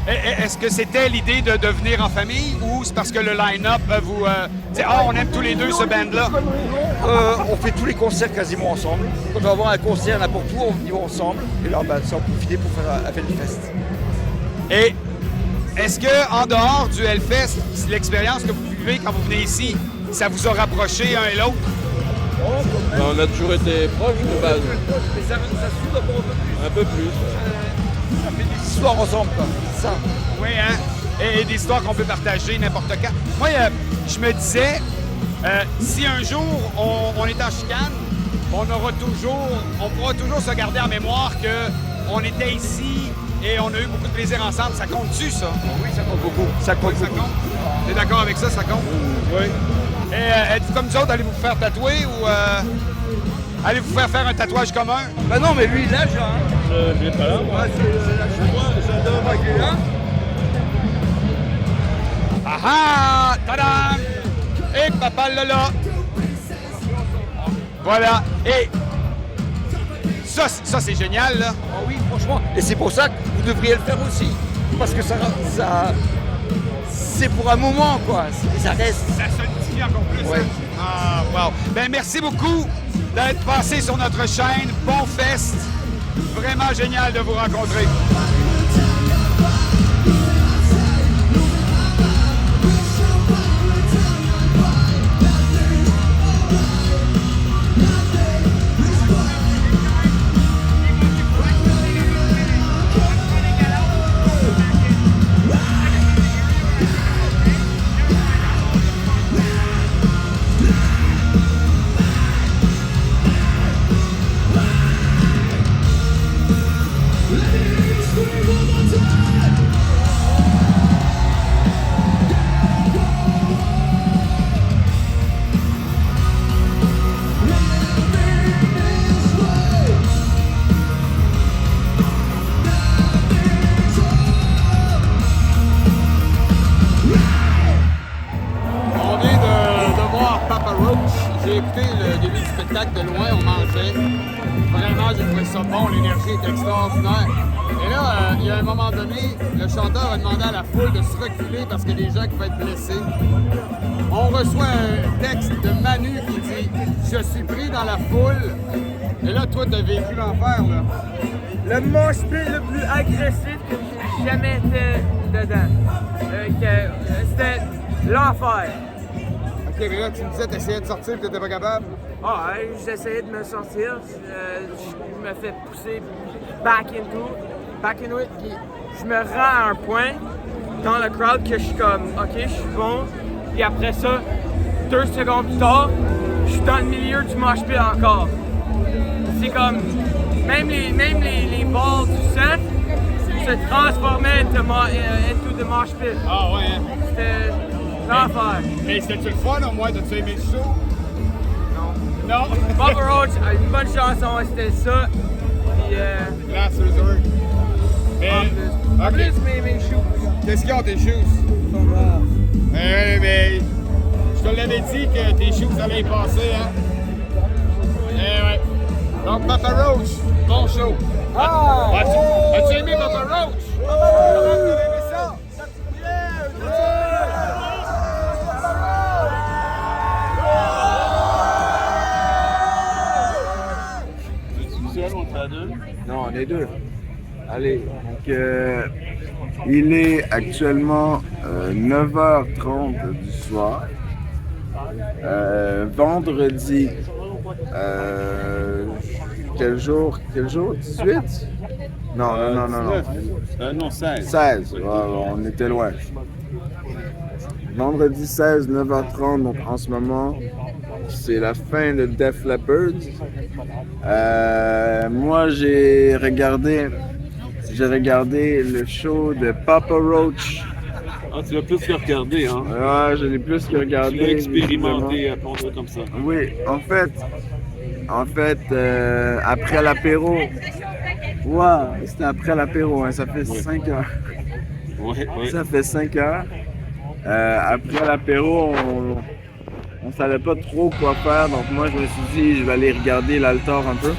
est-ce que c'était l'idée de venir en famille ou c'est parce que le line-up vous... on aime tous les deux ce band-là? On fait tous les concerts quasiment ensemble. Quand on va avoir un concert n'importe où, on y va ensemble. Et là, ça en profiter pour faire un Hellfest. Et est-ce que en dehors du Hellfest, l'expérience que vous vivez quand vous venez ici, ça vous a rapproché un et l'autre? On a toujours été proches de base. Mais ça soude encore Un peu plus. Ça fait des histoires ensemble, quoi. C'est ça. Oui, hein? Et des histoires qu'on peut partager n'importe quand. Moi, je me disais, si un jour on est en chicane, on pourra toujours se garder en mémoire qu'on était ici et on a eu beaucoup de plaisir ensemble. Ça compte-tu, ça? Oui, ça compte beaucoup. Ça compte Ça beaucoup. compte? T'es d'accord avec ça? Ça compte? Oui. Et êtes-vous comme nous autres, allez-vous faire tatouer ou allez-vous faire un tatouage commun? Bah non, mais lui, il l'a déjà. Hein. Je l'ai pas là, moi. J'adore Maguila. Ah ah! Tadam! Et papa Lola! Voilà. Et ça c'est génial, là. Ah oui, franchement. Et c'est pour ça que vous devriez le faire aussi. Parce que ça c'est pour un moment, quoi. Ça reste. Ça solidifie encore plus. Ouais. Hein? Ah, wow. Ben, merci beaucoup d'être passé sur notre chaîne. Bon fest. Vraiment génial de vous rencontrer. On vient de voir Papa Roach. J'ai écouté le début du spectacle de loin, on mangeait. Vraiment, j'ai trouvé ça bon, l'énergie est extraordinaire. Et là, il y a un moment donné, le chanteur a demandé à la foule de se reculer parce qu'il y a des gens qui peuvent être blessés. On reçoit un texte de Manu qui dit « Je suis pris dans la foule ». Et là, toi, t'as vécu l'enfer, là. Le mosh pit le plus agressif que j'ai jamais été dedans. C'était l'enfer. OK, mais là, tu me disais, t'essayais de sortir et t'étais pas capable? Ah, ouais, j'essayais de me sortir. Je me fais pousser back into it. Puis je me rends à un point dans le crowd que je suis comme, OK, je suis bon. Puis après ça, 2 secondes plus tard, je suis dans le milieu du mosh pit encore. C'est comme, même les balles du sang se transformaient into the mosh pit. Ah ouais, hein? C'était l'enfer. Mais c'était-tu le fun, au moins? T'as-tu aimé le show? Non. Papa Roach a une bonne chanson, c'était ça. Puis, Glass Resort. Mais, en OK. plus, mes shoes Qu'est-ce qu'il y a, tes shoes? sont rares. Mais je te l'avais dit que tes shoes allaient y passer, hein? Ouais. Donc, Papa Roach, bon show. As-tu aimé Papa Roach? Comment t'as aimé ça? Non, on est deux. Allez, donc il est actuellement 9h30 du soir. Vendredi, quel jour? 18? Non. Non, 16. 16, on était loin. Vendredi 16, 9h30, donc en ce moment, c'est la fin de Def Leppard. Moi, j'ai regardé le show de Papa Roach. Ah, tu l'as plus que regardé, hein? Ouais, je l'ai plus que regardé. Tu l'as expérimenté, évidemment. appelons-le comme ça. Oui, en fait, après l'apéro. Ouais, c'était après l'apéro, hein, ça fait 5 heures. Ouais. Ça fait 5 heures. Après l'apéro, on savait pas trop quoi faire, donc moi je me suis dit je vais aller regarder l'Altar un peu.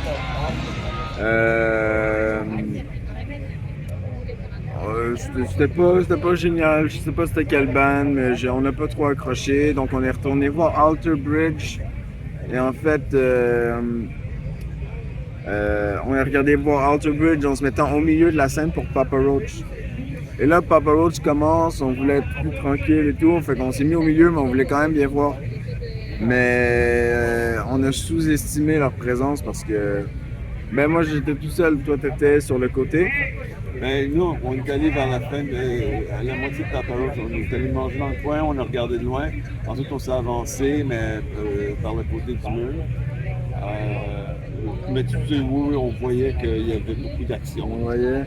C'était pas génial, je sais pas c'était quelle band, mais on n'a pas trop accroché, donc on est retourné voir Alter Bridge. Et en fait, on a regardé voir Alter Bridge en se mettant au milieu de la scène pour Papa Roach. Et là, Papa Roach commence, on voulait être plus tranquille et tout, fait qu'on s'est mis au milieu, mais on voulait quand même bien voir. Mais on a sous-estimé leur présence parce que ben moi j'étais tout seul, toi t'étais sur le côté. Ben nous, on est allé vers la fin, à la moitié de Papa Roach, on est allé manger dans le coin, on a regardé de loin. Ensuite on s'est avancé, mais par le côté du mur. Mais tu sais, oui, on voyait qu'il y avait beaucoup d'action. On voyait.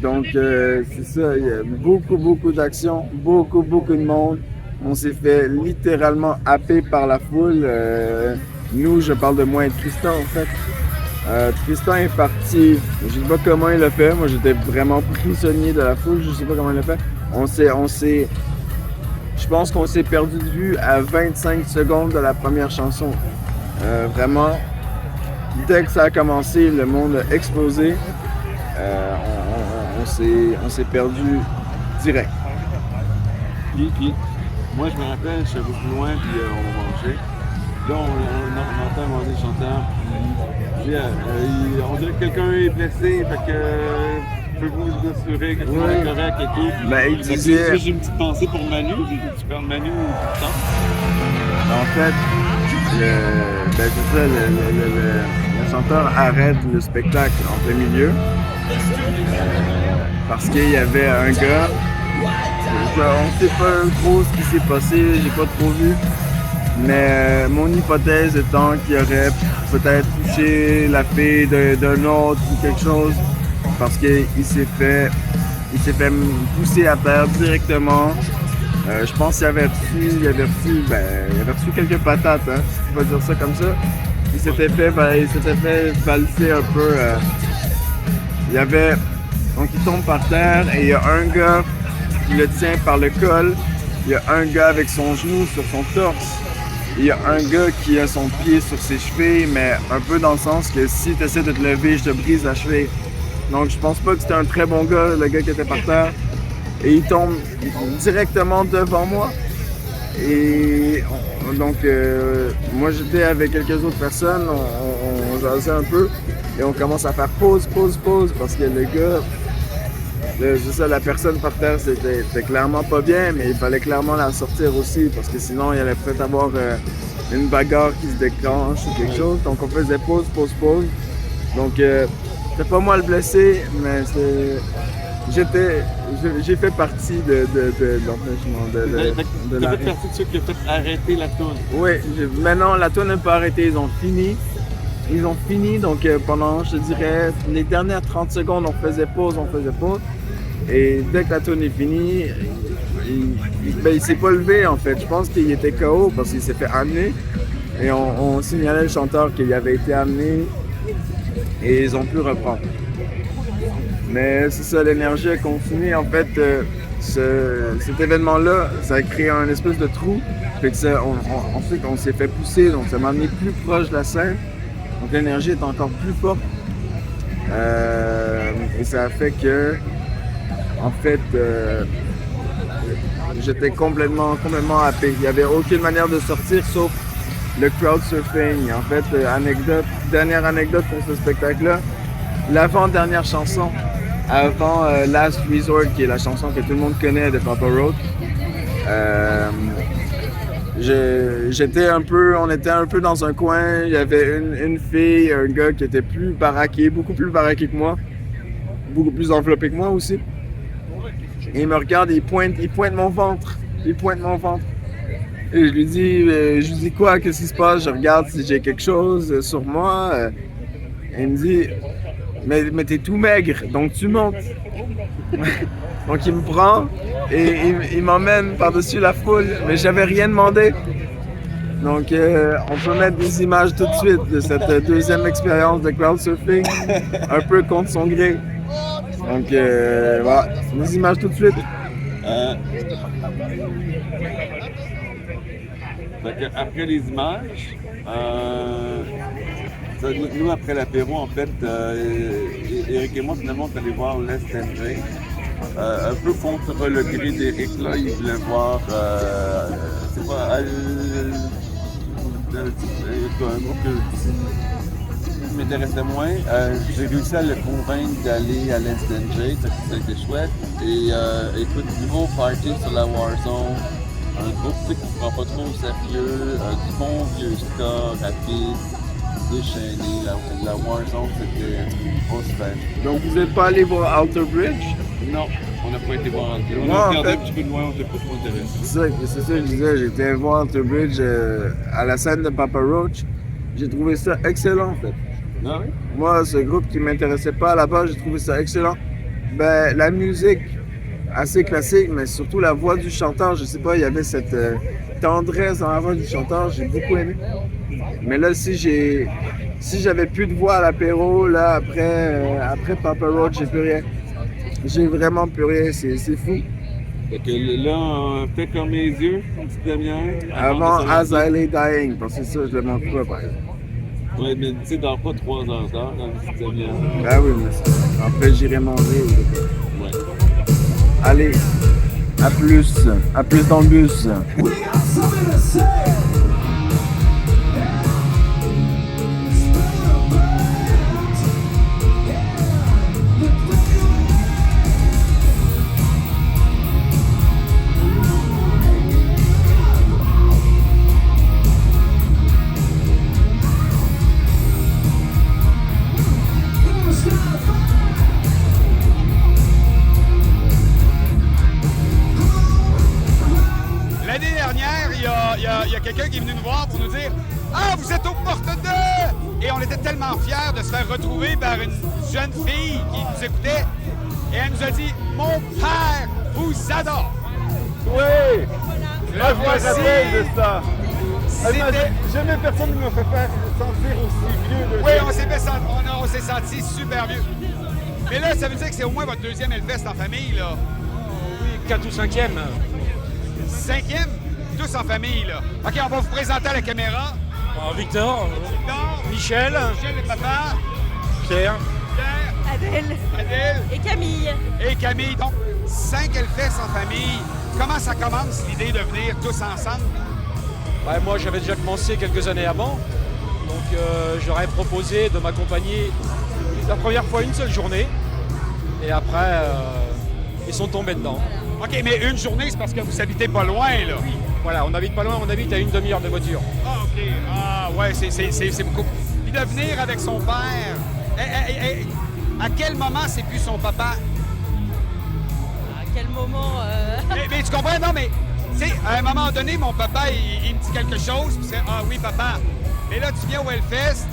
Donc c'est ça, il y a beaucoup d'action, beaucoup de monde. On s'est fait littéralement happer par la foule. Nous, je parle de moi et Tristan en fait. Tristan est parti, je sais pas comment il l'a fait, moi j'étais vraiment prisonnier de la foule, je sais pas comment il l'a fait. Je pense qu'on s'est perdu de vue à 25 secondes de la première chanson. Vraiment, dès que ça a commencé, le monde a explosé. On s'est perdu direct. Puis, moi je me rappelle, je suis un peu plus loin, puis on mangeait. Là, on entend un moment donné le chanteur. On dirait que quelqu'un est blessé, fait que pouvez-vous vous assurer que tout est correct et tout. Ben, il disait... J'ai une petite pensée pour Manu. Tu parles de Manu tout le temps. En fait, c'est ça, le chanteur arrête le spectacle en plein milieu parce qu'il y avait un gars. On sait pas trop ce qui s'est passé, j'ai pas trop vu. Mais mon hypothèse étant qu'il aurait peut-être touché la fille d'un autre ou quelque chose parce qu'il s'est fait pousser à terre directement. Je pense qu'il avait reçu quelques patates, hein, on va dire ça comme ça. Il s'était fait valser un peu. Donc il tombe par terre et il y a un gars qui le tient par le col. Il y a un gars avec son genou sur son torse. Il y a un gars qui a son pied sur ses chevilles, mais un peu dans le sens que si tu essaies de te lever, je te brise la cheville. Donc je pense pas que c'était un très bon gars, le gars qui était par terre. Et il tombe directement devant moi. Et donc moi j'étais avec quelques autres personnes, on jasait un peu. Et on commence à faire pause parce que le gars, c'est ça, la personne par terre, c'était clairement pas bien, mais il fallait clairement la sortir aussi, parce que sinon, il allait peut-être avoir une bagarre qui se déclenche ou quelque chose. Donc, on faisait pause. Donc, c'était pas moi le blessé, mais j'ai fait partie de l'empêchement de la... Tu fait partie de ceux qui ont fait arrêter la toune. Oui, maintenant, la toune n'a pas arrêté, ils ont fini, donc pendant, je te dirais, les dernières 30 secondes, on faisait pause. Et dès que la toune est finie, il s'est pas levé en fait. Je pense qu'il était KO parce qu'il s'est fait amener. Et on signalait le chanteur qu'il avait été amené et ils ont pu reprendre. Mais c'est ça, l'énergie a continué. En fait, cet événement-là, ça a créé un espèce de trou. Fait que ensuite, on s'est fait pousser, donc ça m'a amené plus proche de la scène. Donc l'énergie est encore plus forte. Et ça a fait que, en fait, j'étais complètement happé. Il n'y avait aucune manière de sortir sauf le crowd surfing. En fait, dernière anecdote pour ce spectacle-là, l'avant-dernière chanson, avant Last Resort, qui est la chanson que tout le monde connaît de Papa Roach, on était un peu dans un coin, il y avait une fille, un gars qui était beaucoup plus baraqué que moi, beaucoup plus enveloppé que moi aussi. Et il me regarde et il pointe mon ventre. Et je lui dis quoi, qu'est-ce qui se passe? Je regarde si j'ai quelque chose sur moi. Et il me dit, mais t'es tout maigre, donc tu montes. Donc il me prend et il m'emmène par-dessus la foule, mais j'avais rien demandé. Donc on peut mettre des images tout de suite de cette deuxième expérience de crowdsurfing, un peu contre son gré. Donc voilà, des images tout de suite. Fait que après les images, nous, après l'apéro, en fait, Eric et moi, finalement, on est allé voir Less Than Jake. Un peu contre le gré d'Eric, là, il voulait voir, c'est pas, un groupe qui m'intéressait moins. J'ai réussi à le convaincre d'aller à Less Than Jake, ça a été chouette. Et écoute, gros party sur la Warzone, un groupe qui ne prend pas trop au sérieux, du bon vieux ska, rapide, déchaîné. La Warzone, c'était une grosse fête. Donc vous n'êtes pas allé voir Alter Bridge? Non, on n'a pas été voir Alter Bridge. On Moi, a en regardé fait, un petit peu de loin, on n'était pas trop intéressé. C'est ça que je disais, j'étais voir Alter Bridge à la scène de Papa Roach. J'ai trouvé ça excellent en fait. Ah oui? Moi, ce groupe qui m'intéressait pas à la base, j'ai trouvé ça excellent. Ben, la musique, assez classique, mais surtout la voix du chanteur, je sais pas, il y avait cette tendresse dans la voix du chanteur, j'ai beaucoup aimé. Mais là, si j'avais plus de voix à l'apéro, là, après Papa Roach, j'ai plus rien. J'ai vraiment plus rien, c'est fou. Fait que là, fais comme mes yeux, une petite demi-heure. Avant As I Lay Dying, parce que ça, je le montre pas, par exemple. Oui, mais tu sais, dans pas 3 heures d'heure, dans une petite demi-heure. Ah oui, mais après, j'irai manger. Ouais. Allez, à plus dans le bus. L'année dernière, il y a quelqu'un qui est venu nous voir pour nous dire « Ah, vous êtes aux portes de... » Et on était tellement fiers de se faire retrouver par une jeune fille qui nous écoutait. Et elle nous a dit « Mon père vous adore! » Oui! La Je me rappelle de ça. C'était- Jamais personne ne me fait faire sentir aussi vieux. Oui, on s'est senti super vieux. Mais là, ça veut dire que c'est au moins votre deuxième Hellfest en famille, là. Oui, 4 ou 5e. 5e? Tous en famille, là. OK, on va vous présenter à la caméra. Victor, Michel, le papa, Pierre. Adèle et Camille. Et Camille. Donc, 5 Hellfest en famille. Comment ça commence, l'idée de venir tous ensemble? Ouais, moi, j'avais déjà commencé quelques années avant. Donc, j'aurais proposé de m'accompagner la première fois une seule journée. Et après, ils sont tombés dedans. OK, mais une journée, c'est parce que vous habitez pas loin, là. Oui, voilà, on n'habite pas loin, on habite à une demi-heure de voiture. Ah, OK. Ah, ouais, c'est beaucoup. Puis de venir avec son père, à quel moment c'est plus son papa? À quel moment Mais tu comprends? Non, mais, tu sais, à un moment donné, mon papa, il me dit quelque chose, puis c'est « Ah oui, papa. » Mais là, tu viens au Hellfest,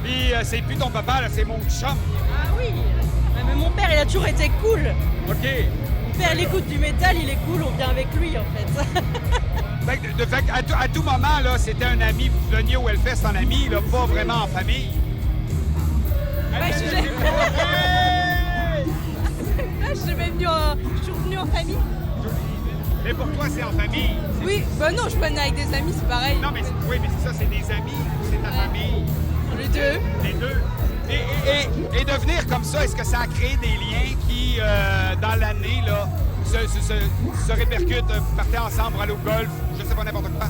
puis c'est plus ton papa, là, c'est mon chum. Ah oui. Mais mon père, il a toujours été cool. OK. Mon père, il écoute du métal, il est cool, on vient avec lui, en fait. Fait à tout moment, là, c'était un ami. Vous veniez au Hellfest en ami, là, pas vraiment en famille. Ouais, je suis jamais venue je suis revenue en famille. Mais pour toi, c'est en famille. Oui, bah non, je venais avec des amis, c'est pareil. Non, mais oui, mais c'est ça, c'est des amis ou c'est ta famille? Les deux. Les deux. Et de venir comme ça, est-ce que ça a créé des liens qui, dans l'année, là, se répercutent? Vous partez ensemble pour aller au golf, je sais pas, n'importe quoi.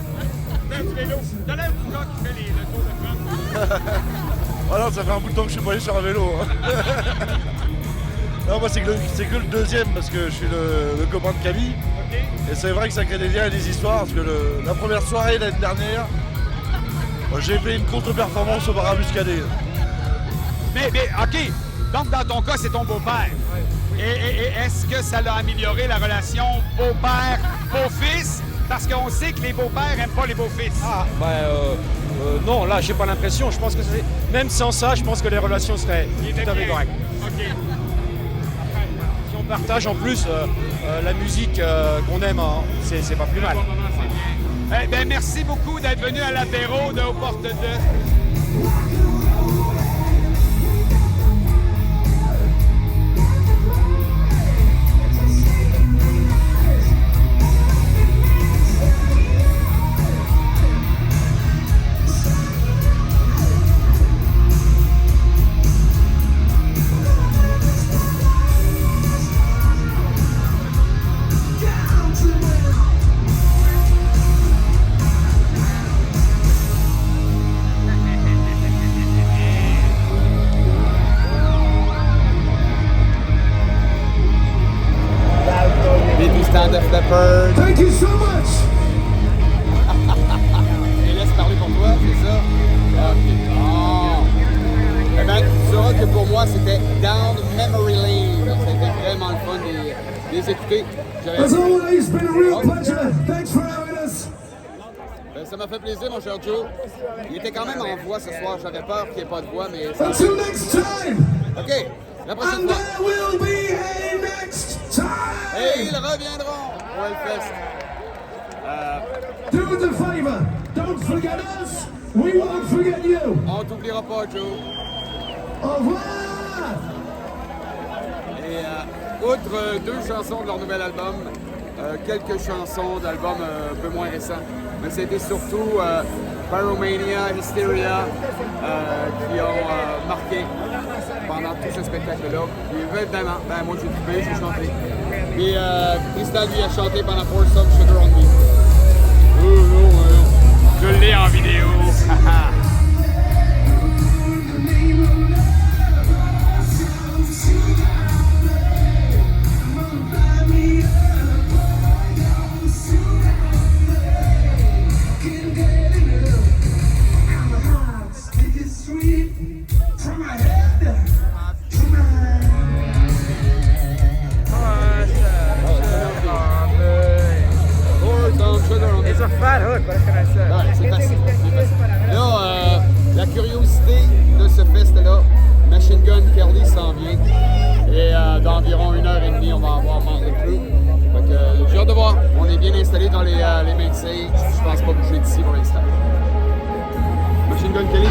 Faire du vélo. T'as l'air du gars qui fait le tour de France. Oh non, ça fait un bout de temps que je suis pas allé sur un vélo. Non, moi c'est que le deuxième parce que je suis le copain de Camille. OK. Et c'est vrai que ça crée des liens et des histoires parce que la première soirée l'année dernière, j'ai fait une contre-performance au Barabuscadet. Mais, OK. Donc, dans ton cas, c'est ton beau-père. Et est-ce que ça l'a amélioré la relation beau-père-beau-fils? Parce qu'on sait que les beaux-pères n'aiment pas les beaux-fils. Ah, non, là, j'ai pas l'impression. Je pense que même sans ça, je pense que les relations seraient tout à fait correctes. OK. Si on partage en plus la musique qu'on aime, hein, c'est pas plus mal. Eh bien, merci beaucoup d'être venu à l'apéro de Aux Portes de... Def Leppard. Thank you so much. Et laisse parler pour toi, c'est ça? Ok. Oh. Eh bien, tu sauras que pour moi, c'était Down Memory Lane. C'était vraiment le fun de les écouter. As always, it's been a real pleasure. Thanks for having us. Ben, ça m'a fait plaisir, mon cher Joe. Il était quand même en voix ce soir. J'avais peur qu'il n'y ait pas de voix, mais... Until next time. OK, la prochaine And fois. there will be a next time. Et ils reviendront au Hellfest. Do us a favor. Don't forget us. We won't forget you. On t'oubliera pas, Joe. Au revoir. Et outre 2 chansons de leur nouvel album, quelques chansons d'albums un peu moins récents. Mais c'était surtout Pyromania, Hysteria qui ont marqué pendant tout ce spectacle-là. Puis évidemment, ben, moi j'ai coupé, j'ai chanté. Puis Crystal lui a chanté pendant Pour Some Sugar on Me. Je l'ai en vidéo. It's a fat hook, what can I say? Ouais, c'est facile, c'est facile. Là, la curiosité de ce fest-là, Machine Gun Kelly s'en vient. Et d'environ 1h30, on va avoir Motley Crue. Fait que j'ai hâte de voir. On est bien installé dans les main stage. Je pense pas bouger d'ici pour l'instant. Machine Gun Kelly.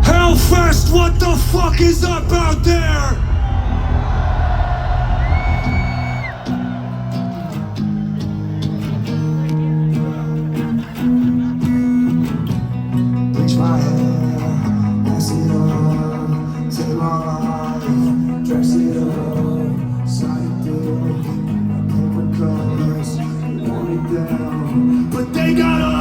Hellfest, what the fuck is up out there? Bleach my hair, pass it on, take my life, dress it up, side through, paper colors, want it down, but they got us.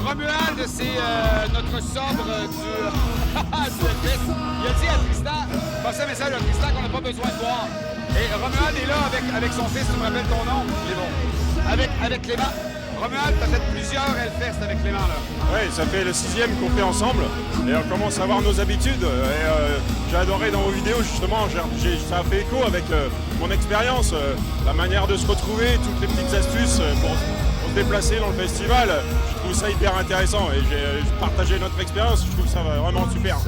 Romuald, c'est notre sobre du Hellfest. Il a dit à Tristan, passez un message à Tristan qu'on n'a pas besoin de boire. Et Romuald est là avec son fils, tu me rappelles ton nom? Clément. Avec Clément. Romuald, tu as fait plusieurs Hellfest avec Clément, là. Oui, ça fait le 6e qu'on fait ensemble et on commence à avoir nos habitudes. Et j'ai adoré dans vos vidéos, justement, ça a fait écho avec mon expérience, la manière de se retrouver, toutes les petites astuces pour se déplacer dans le festival. Je trouve ça hyper intéressant et j'ai partagé notre expérience, je trouve ça vraiment super.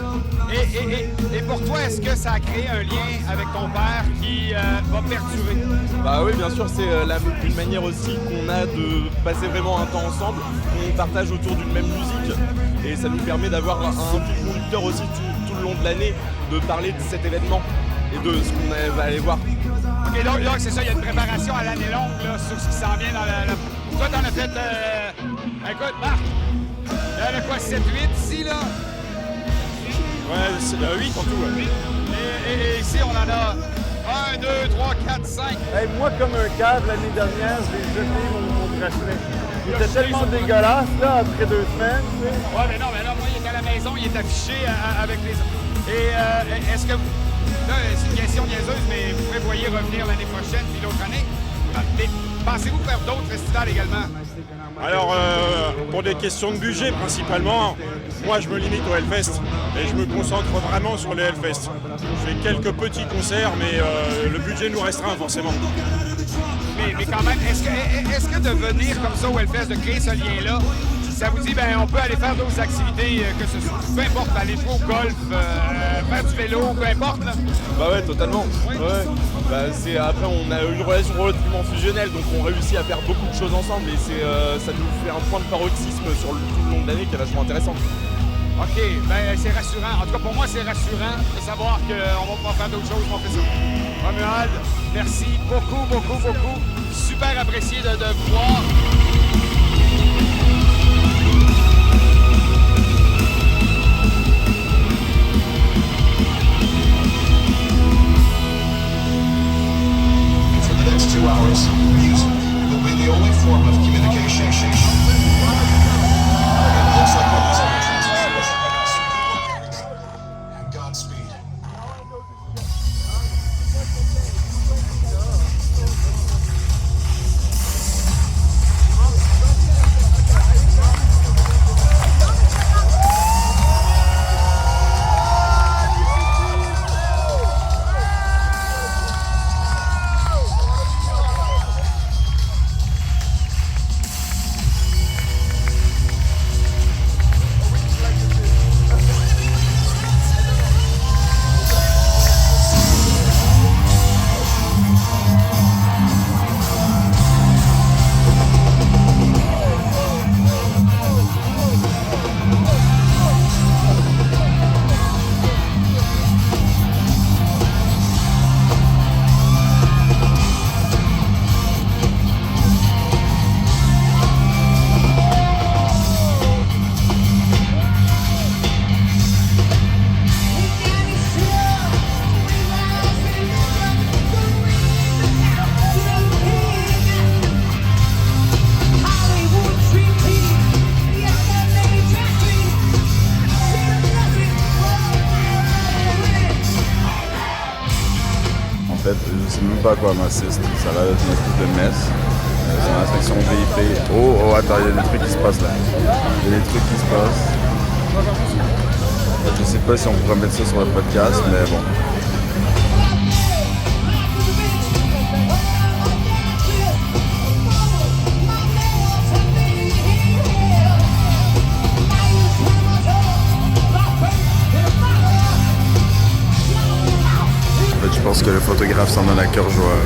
Et pour toi, est-ce que ça a créé un lien avec ton père qui va perdurer? Bah oui, bien sûr, c'est une manière aussi qu'on a de passer vraiment un temps ensemble, qu'on partage autour d'une même musique et ça nous permet d'avoir un fil conducteur aussi tout le long de l'année, de parler de cet événement et de ce qu'on va aller voir. Ok, donc c'est ça, il y a une préparation à l'année longue là, sur ce qui s'en vient dans la... Toi, t'en as fait... Écoute, Marc, il y en a quoi, 7, 8 ici, là? Ouais, c'est 8 en tout, ouais. Et ici, on en a 1, 2, 3, 4, 5. Hey, moi, comme un cave, l'année dernière, j'ai jeté mon bracelet. Il était tellement dégueulasse, là, après 2 semaines. Tu sais. Ouais, mais non, moi, il est à la maison, il est affiché avec les... Et est-ce que... Là, c'est une question niaiseuse, mais vous prévoyez revenir l'année prochaine puis l'autre année. Mais pensez-vous faire d'autres festivals également? Alors, pour des questions de budget principalement, moi je me limite au Hellfest et je me concentre vraiment sur les Hellfest. Je fais quelques petits concerts, mais le budget nous restreint forcément. Mais quand même, est-ce que de venir comme ça au Hellfest, de créer ce lien-là, ça vous dit, ben on peut aller faire d'autres activités, que ce soit, peu importe, aller jouer au golf, faire du vélo, peu importe, là? Bah ouais, totalement. Oui. Ouais. Bah, après, on a une relation relativement fusionnelle, donc on réussit à faire beaucoup de choses ensemble et ça nous fait un point de paroxysme sur tout le long de l'année qui est vachement intéressant. OK, ben c'est rassurant. En tout cas, pour moi, c'est rassurant de savoir qu'on va pouvoir faire d'autres choses, on fait ça. Romuald, merci beaucoup, beaucoup, beaucoup. Super apprécié de voir. For the next 2 hours, music will be the only form of communication. Looks like we're losing our transmission. And Godspeed. En fait, je sais même pas à quoi m'assiste. Ça a l'air d'être une espèce de messe. C'est dans la section VIP. Oh, attends, il y a des trucs qui se passent là. Il y a des trucs qui se passent. Je sais pas si on pourra mettre ça sur le podcast, mais bon. En fait, je pense que le photographe s'en donne à cœur joie.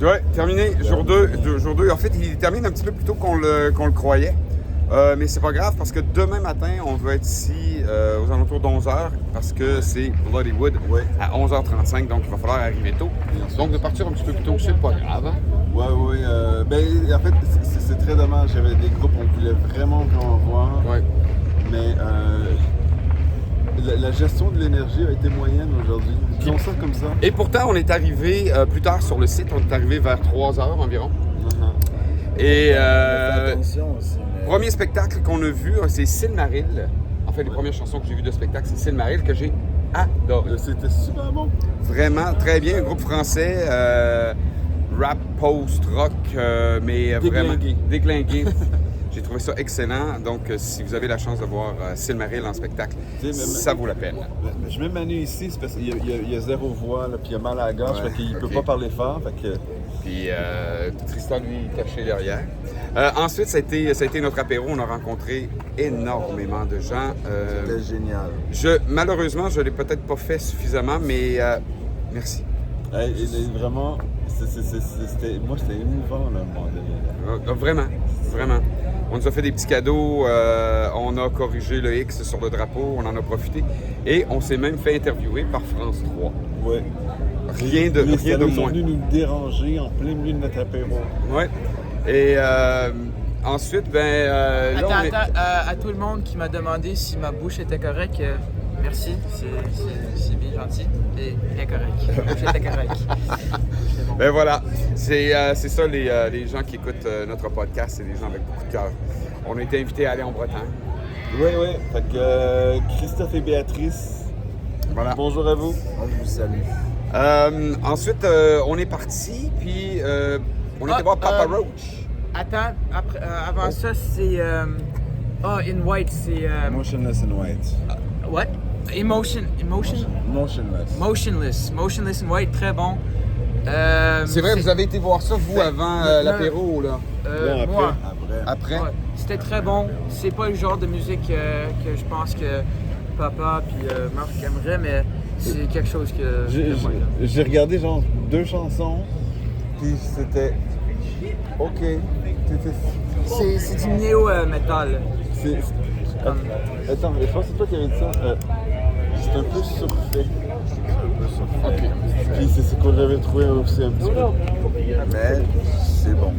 Ouais, terminé. Jour 2. En fait, il termine un petit peu plus tôt qu'on le croyait. Mais c'est pas grave parce que demain matin, on va être ici aux alentours d'11h parce que c'est Bloodywood à 11h35, donc il va falloir arriver tôt. Donc de partir un petit peu plus tôt, c'est pas grave. Oui. En fait, c'est très dommage. Il y avait des groupes qu'on voulait vraiment voir. Ouais. Mais la gestion de l'énergie a été moyenne aujourd'hui. Disons ça comme ça. Et pourtant, on est arrivé plus tard sur le site. On est arrivé vers 3h environ. Et Attention aussi. premier spectacle qu'on a vu, c'est Silmaril. En fait, les premières chansons que j'ai vues de spectacle, c'est Silmaril que j'ai adoré. C'était super bon. Vraiment, très bien. Un groupe français, rap, post-rock, mais vraiment déglingué. J'ai trouvé ça excellent. Donc, si vous avez la chance de voir Silmaril en spectacle, ça vaut la peine. Je mets Manu ici, c'est parce qu'il y a zéro voix, là, puis il a mal à la gorge, fait qu'il peut pas parler fort. Fait que... Puis Tristan, lui, caché derrière. Ensuite, ça a été notre apéro. On a rencontré énormément de gens. C'était génial. Malheureusement, je ne l'ai peut-être pas fait suffisamment, mais merci. Vraiment, moi, c'était émouvant, là, à un moment donné. Vraiment. On nous a fait des petits cadeaux, on a corrigé le X sur le drapeau, on en a profité. Et on s'est même fait interviewer par France 3. Oui. Rien de Ils sont moins. venus nous déranger en plein milieu de notre apéro. Oui. Et ensuite, Attends, à tout le monde qui m'a demandé si ma bouche était correcte, merci, c'est bien gentil et bien correct. Ma bouche était correcte. Ben voilà, c'est ça les gens qui écoutent notre podcast, c'est des gens avec beaucoup de cœur. On a été invités à aller en Bretagne. Oui. Fait que Christophe et Béatrice, voilà. Bonjour à vous. On vous salue. Ensuite, on est parti, puis on était voir Papa Roach. Attends, avant ça, c'est... In White, c'est... Motionless in White. What? Motionless in White, très bon. C'est vrai, vous avez été voir ça, vous, avant l'apéro, là? Moi. Après? Ouais. C'était très bon. C'est pas le genre de musique que je pense que Papa puis Marc aimeraient, mais c'est quelque chose que... J'ai regardé genre 2 chansons, puis c'était... OK. C'est du néo-metal. Attends, je pense que c'est toi qui avais dit ça. C'est un peu surfait. OK. Puis c'est ce qu'on avait trouvé aussi un petit peu. Mais c'est bon.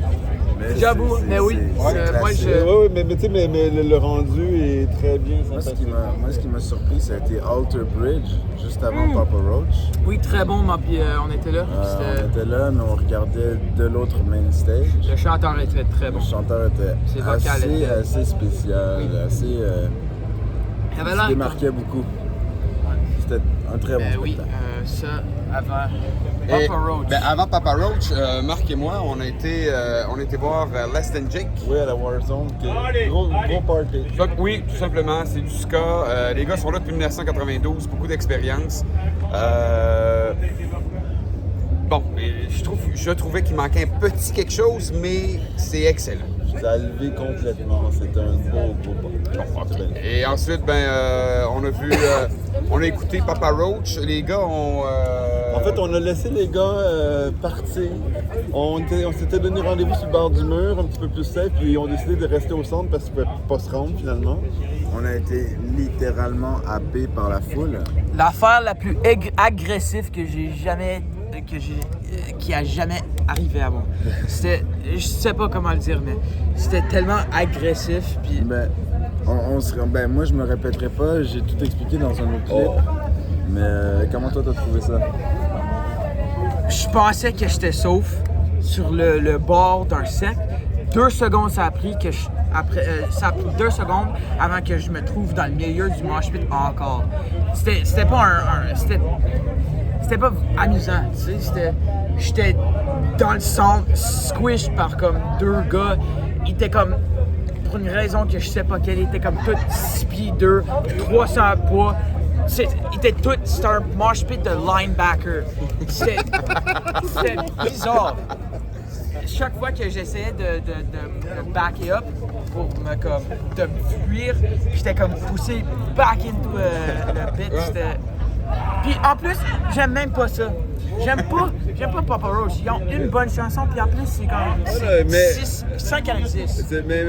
J'avoue, mais oui. Moi, Oui, mais tu sais, mais le rendu est très bien. Moi, ce qui m'a surpris, ça a été Alter Bridge, juste avant Papa Roach. Oui, très bon, puis on était là. On était là, mais on regardait de l'autre main stage. Le chanteur était très bon. Le chanteur était assez spécial, assez... il se démarquait beaucoup. C'était un très bon spectacle. Oui, ça, avant Papa Roach. Avant Papa Roach, Marc et moi, on a été voir Less Than Jake. Oui, à la Warzone. Gros party. Donc, oui, tout simplement, c'est du ska. Les gars sont là depuis 1992, beaucoup d'expérience. Bon, je trouvais qu'il manquait un petit quelque chose, mais c'est excellent. Ça a levé complètement. C'est un beau party. Et ensuite, on a écouté Papa Roach. Les gars ont... En fait, on a laissé les gars partir. On s'était donné rendez-vous sur le bord du mur, un petit peu plus safe, puis ils ont décidé de rester au centre parce qu'ils ne pouvaient pas se rendre finalement. On a été littéralement happés par la foule. L'affaire la plus agressive que qui a jamais arrivé à moi. Je sais pas comment le dire, mais c'était tellement agressif. Puis... moi, je me répéterai pas, j'ai tout expliqué dans un autre clip. Mais comment toi, t'as trouvé ça? Je pensais que j'étais sauf sur le bord d'un cercle. 2 secondes, ça a pris 2 secondes avant que je me trouve dans le milieu du mosh pit encore. C'était pas c'était pas amusant, tu sais, j'étais dans le centre, squish par comme 2 gars. Ils étaient comme, pour une raison que je sais pas quelle, ils étaient comme tous 6 pieds 2, 300 poids. Ils étaient tous, c'était un mosh pit de linebacker. C'était bizarre. Chaque fois que j'essayais de backer up pour de me fuir, j'étais comme poussé back into le pit. Puis en plus, j'aime même pas ça. J'aime pas Papa Roach. Ils ont une bonne chanson, puis en plus, c'est comme 5 à 10. Mais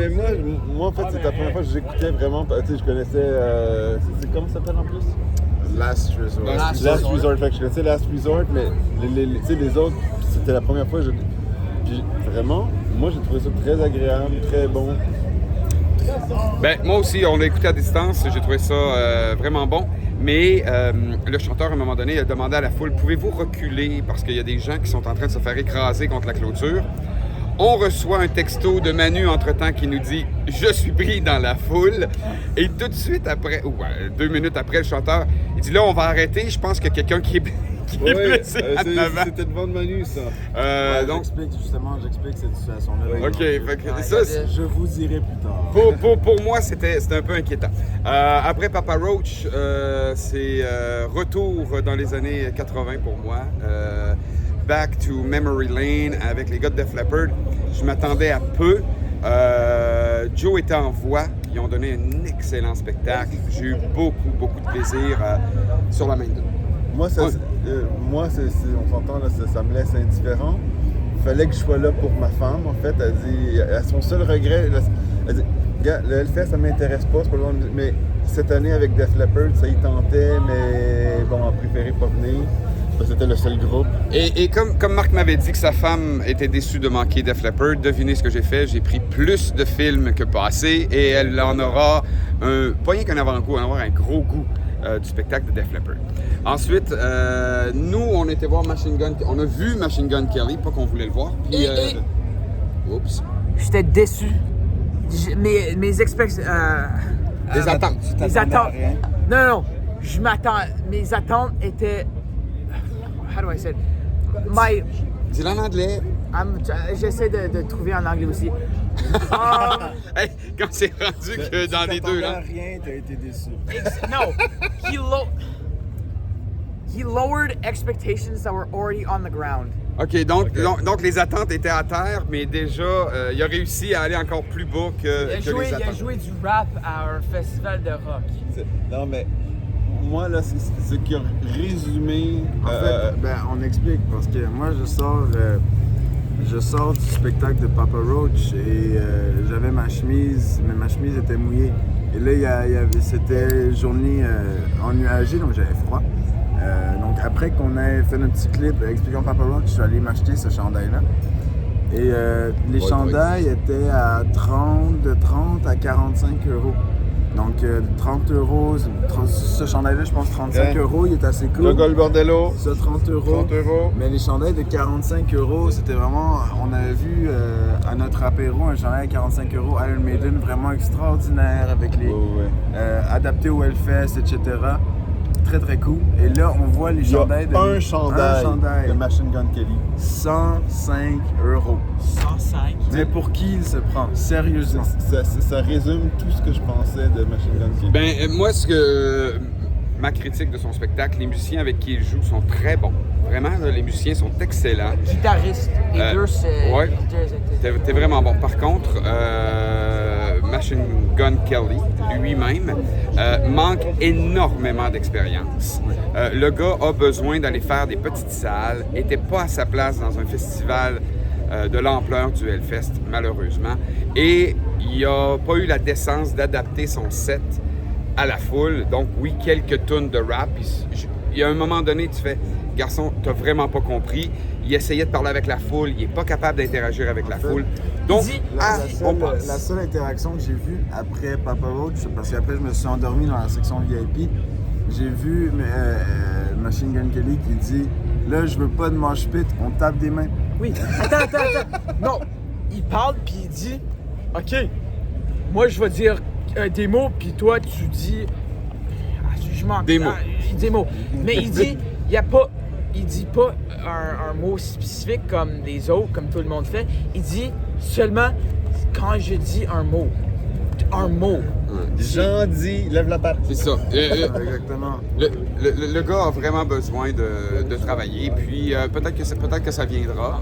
moi, en fait, c'était la première fois que j'écoutais vraiment. Tu sais, je connaissais. Comment ça s'appelle en plus? Last Resort. Last Resort. Fait que je connaissais Last Resort, mais les autres, c'était la première fois. Puis vraiment, moi, j'ai trouvé ça très agréable, très bon. Ben, moi aussi, on l'a écouté à distance. J'ai trouvé ça vraiment bon. Mais le chanteur, à un moment donné, a demandé à la foule, pouvez-vous reculer parce qu'il y a des gens qui sont en train de se faire écraser contre la clôture. On reçoit un texto de Manu entre-temps qui nous dit « Je suis pris dans la foule ». Et tout de suite après, 2 minutes après, le chanteur, il dit « Là, on va arrêter. Je pense qu'il y a quelqu'un qui est blessé en avant. » C'était devant de Manu, ça. Donc, j'explique cette situation-là. OK. Je vous dirai plus tard. Pour moi, c'était un peu inquiétant. Après Papa Roach, c'est retour dans les années 80 pour moi. Back to Memory Lane avec les gars de Def Leppard. Je m'attendais à peu. Joe était en voix. Ils ont donné un excellent spectacle. J'ai eu beaucoup de plaisir sur la main d'eux. Moi, on s'entend, là, ça me laisse indifférent. Il fallait que je sois là pour ma femme, en fait. Elle dit, son seul regret, elle dit, gars, le Hellfest, ça m'intéresse pas, c'est pas loin, mais cette année avec Def Leppard, ça y tentait, mais bon, on a préféré pas venir. C'était le seul groupe. Et comme Marc m'avait dit que sa femme était déçue de manquer Def Leppard, devinez ce que j'ai fait? J'ai pris plus de films que passé et elle en aura pas rien qu'un avant-goût, elle en aura un gros goût du spectacle de Def Leppard. Ensuite, nous, on était voir Machine Gun... On a vu Machine Gun Kelly, pas qu'on voulait le voir. Puis, oups. J'étais déçu. Mes expectations... Les attentes. Les attentes. Non. Je m'attends... Mes attentes étaient... How do I say it? Dis-le en anglais. J'essaie de trouver en anglais aussi. Hey, quand c'est rendu que dans les deux, là... rien, t'as été déçu. No, he lowered expectations that were already on the ground. OK, donc les attentes étaient à terre, mais déjà, il a réussi à aller encore plus bas que les attentes. Il a joué du rap à un festival de rock. Non, mais moi, là, c'est ce qui a résumé... En fait, on explique, parce que moi, je sors du spectacle de Papa Roach et j'avais ma chemise, mais ma chemise était mouillée. Et là, c'était journée ennuagée, donc j'avais froid. Donc après qu'on ait fait notre petit clip expliquant Papa Roach, je suis allé m'acheter ce chandail-là. Et les chandails étaient de 30 à 45 euros. Donc 30 euros, ce chandail-là, je pense 35 euros, il est assez cool. Le Gold Bordello. Ça, 30 euros. Mais les chandails de 45 euros, c'était vraiment... On avait vu à notre apéro un chandail à 45 euros, Iron Maiden, vraiment extraordinaire, avec les adaptés au Hellfest, etc. Très, très cool. Et là, on voit les chandails un chandail de Machine Gun Kelly. 105 euros. 105? Mais pour qui il se prend? Sérieusement. Ça résume tout ce que je pensais de Machine Gun Kelly. Ben, moi, ma critique de son spectacle, les musiciens avec qui il joue sont très bons. Vraiment, là, les musiciens sont excellents. Guitariste. Les deux, c'est... Ouais, t'es vraiment bon. Par contre, Machine Gun Kelly, lui-même, manque énormément d'expérience. Le gars a besoin d'aller faire des petites salles, n'était pas à sa place dans un festival de l'ampleur du Hellfest, malheureusement. Et il n'a pas eu la décence d'adapter son set à la foule. Donc oui, quelques tunes de rap. Il y a un moment donné, tu fais... Garçon, t'as vraiment pas compris. Il essayait de parler avec la foule, il est pas capable d'interagir avec la foule. Donc, la seule interaction que j'ai vue après Papa Roach, parce qu'après je me suis endormi dans la section VIP, j'ai vu Machine Gun Kelly qui dit « Là, je veux pas de mosh pit, on tape des mains. » Oui, attends. Non, il parle puis il dit « OK, moi je vais dire des mots, puis toi tu dis... Des mots. Des mots. Mais il dit, il dit pas un mot spécifique comme les autres, comme tout le monde fait. Il dit seulement quand je dis un mot. Un mot. Jean dit, lève la patte. C'est ça. Exactement. Le gars a vraiment besoin de travailler, puis peut-être que ça viendra.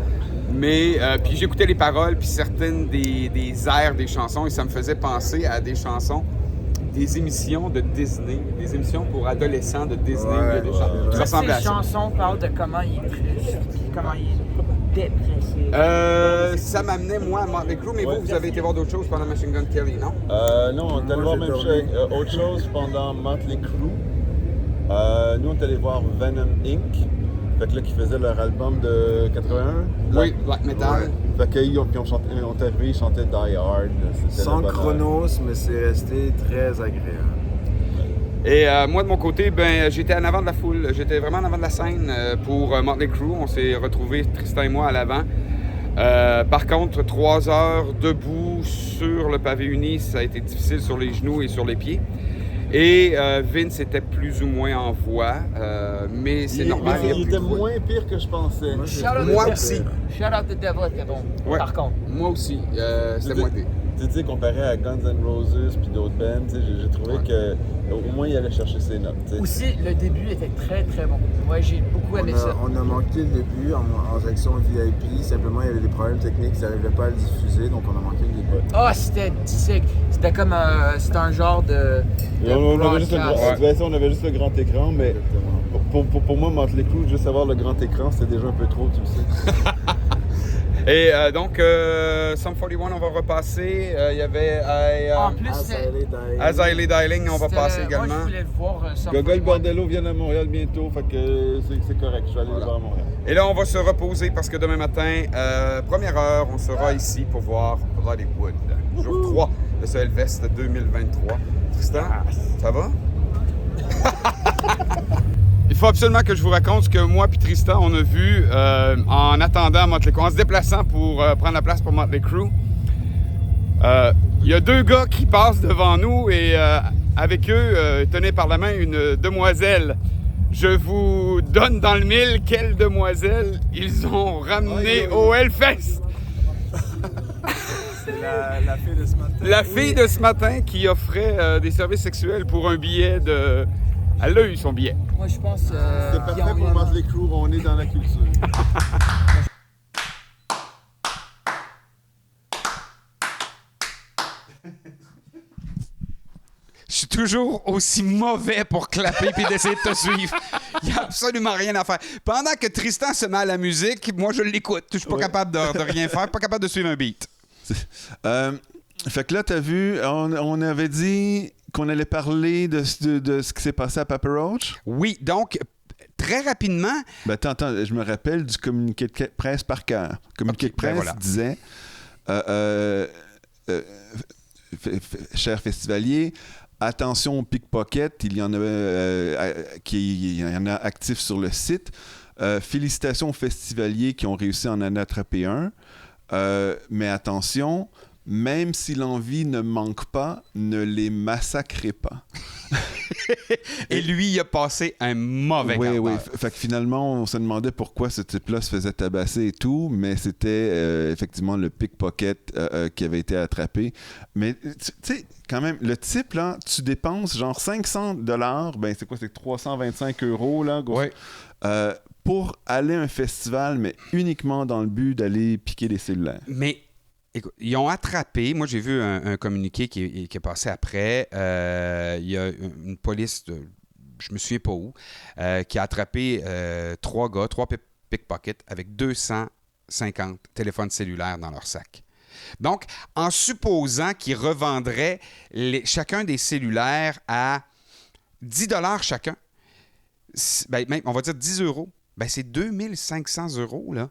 Mais puis j'écoutais les paroles, puis certaines des airs des chansons, et ça me faisait penser à des chansons des émissions de Disney, des émissions pour adolescents de Disney. Où il y a des ça ressemble à Ces ça. chansons parlent de comment il est triste, puis comment il est dépressif. Ça m'amenait, moi, à Motley Crue, mais vous avez été voir d'autres choses pendant Machine Gun Kelly, non? Non, on est allé voir même autre chose pendant Motley Crue. Nous, on est allé voir Venom Inc. Fait que là, qui faisait leur album de 81. Oui, Black Metal. Fait qu'ils ont chanté, ils chantaient Die Hard. Sans chronos, mais c'est resté très agréable. Et moi, de mon côté, j'étais en avant de la foule. J'étais vraiment en avant de la scène pour Motley Crue. On s'est retrouvés, Tristan et moi, à l'avant. Par contre, 3 heures debout sur le pavé uni, ça a été difficile sur les genoux et sur les pieds. Et Vince était plus ou moins en voix, mais c'est normal. Il était moins pire que je pensais. Moi aussi. Shout out the Devil était bon, ouais. par contre. Moi aussi, c'était moins pire. Tu sais, comparé à Guns N' Roses puis d'autres bands, j'ai trouvé que au moins il allait chercher ses notes. T'sais. Aussi, le début était très très bon. Moi, j'ai beaucoup aimé ça. On a manqué le début en section VIP. Simplement, il y avait des problèmes techniques, ça n'arrivait pas à le diffuser, donc on a manqué le début. Ah, c'était sick. C'était comme c'était un genre de on avait juste le grand écran, mais pour moi, Motley Crue, juste avoir le grand écran, c'était déjà un peu trop, tu le sais. Et donc, Sum 41, on va repasser. Il y avait en plus, As I Lay Dying, on va passer également. Moi, je voulais le voir. Gogol Bordello vient à Montréal bientôt, fait que c'est correct, je vais aller le voir à Montréal. Et là, on va se reposer parce que demain matin, première heure, on sera ici pour voir Bloodywood, jour 3 de ce Hellfest 2023. Tristan, ça va? Il faut absolument que je vous raconte ce que moi et Tristan, on a vu en attendant Motley Crue, en se déplaçant pour prendre la place pour Motley Crue. Il y a 2 gars qui passent devant nous et avec eux, tenaient par la main une demoiselle. Je vous donne dans le mille quelle demoiselle ils ont ramené au Hellfest. C'est la fille de ce matin. La fille de ce matin qui offrait des services sexuels pour un billet de... Elle a eu son billet. Moi, je pense... c'est parfait pour Motley Crue, on est dans la culture. Je suis toujours aussi mauvais pour clapper puis d'essayer de te suivre. Il n'y a absolument rien à faire. Pendant que Tristan se met à la musique, moi, je l'écoute. Je suis pas capable de rien faire, pas capable de suivre un beat. Fait que là, t'as vu, on avait dit qu'on allait parler de ce qui s'est passé à Papa Roach. Oui, donc, très rapidement... Attends, je me rappelle du communiqué de presse par cœur. Le communiqué de presse disait... chers festivaliers, attention aux pickpockets, il y en a actifs sur le site. Félicitations aux festivaliers qui ont réussi à en attraper un. Mais attention, même si l'envie ne manque pas, ne les massacrez pas. Et lui, il a passé un mauvais quart d'heure. Oui. Fait que finalement, on se demandait pourquoi ce type-là se faisait tabasser et tout, mais c'était effectivement le pickpocket qui avait été attrapé. Mais tu sais, quand même, le type, là, tu dépenses genre $500, ben c'est quoi, c'est 325 €, là, oui. Pour aller à un festival, mais uniquement dans le but d'aller piquer des cellulaires. Mais écoute, ils ont attrapé, moi j'ai vu un communiqué qui est passé après, il y a une police, je me souviens pas où, qui a attrapé 3 pickpockets avec 250 téléphones cellulaires dans leur sac. Donc, en supposant qu'ils revendraient chacun des cellulaires à 10 $, chacun, ben, même, on va dire 10 €, ben, c'est 2500 €, là.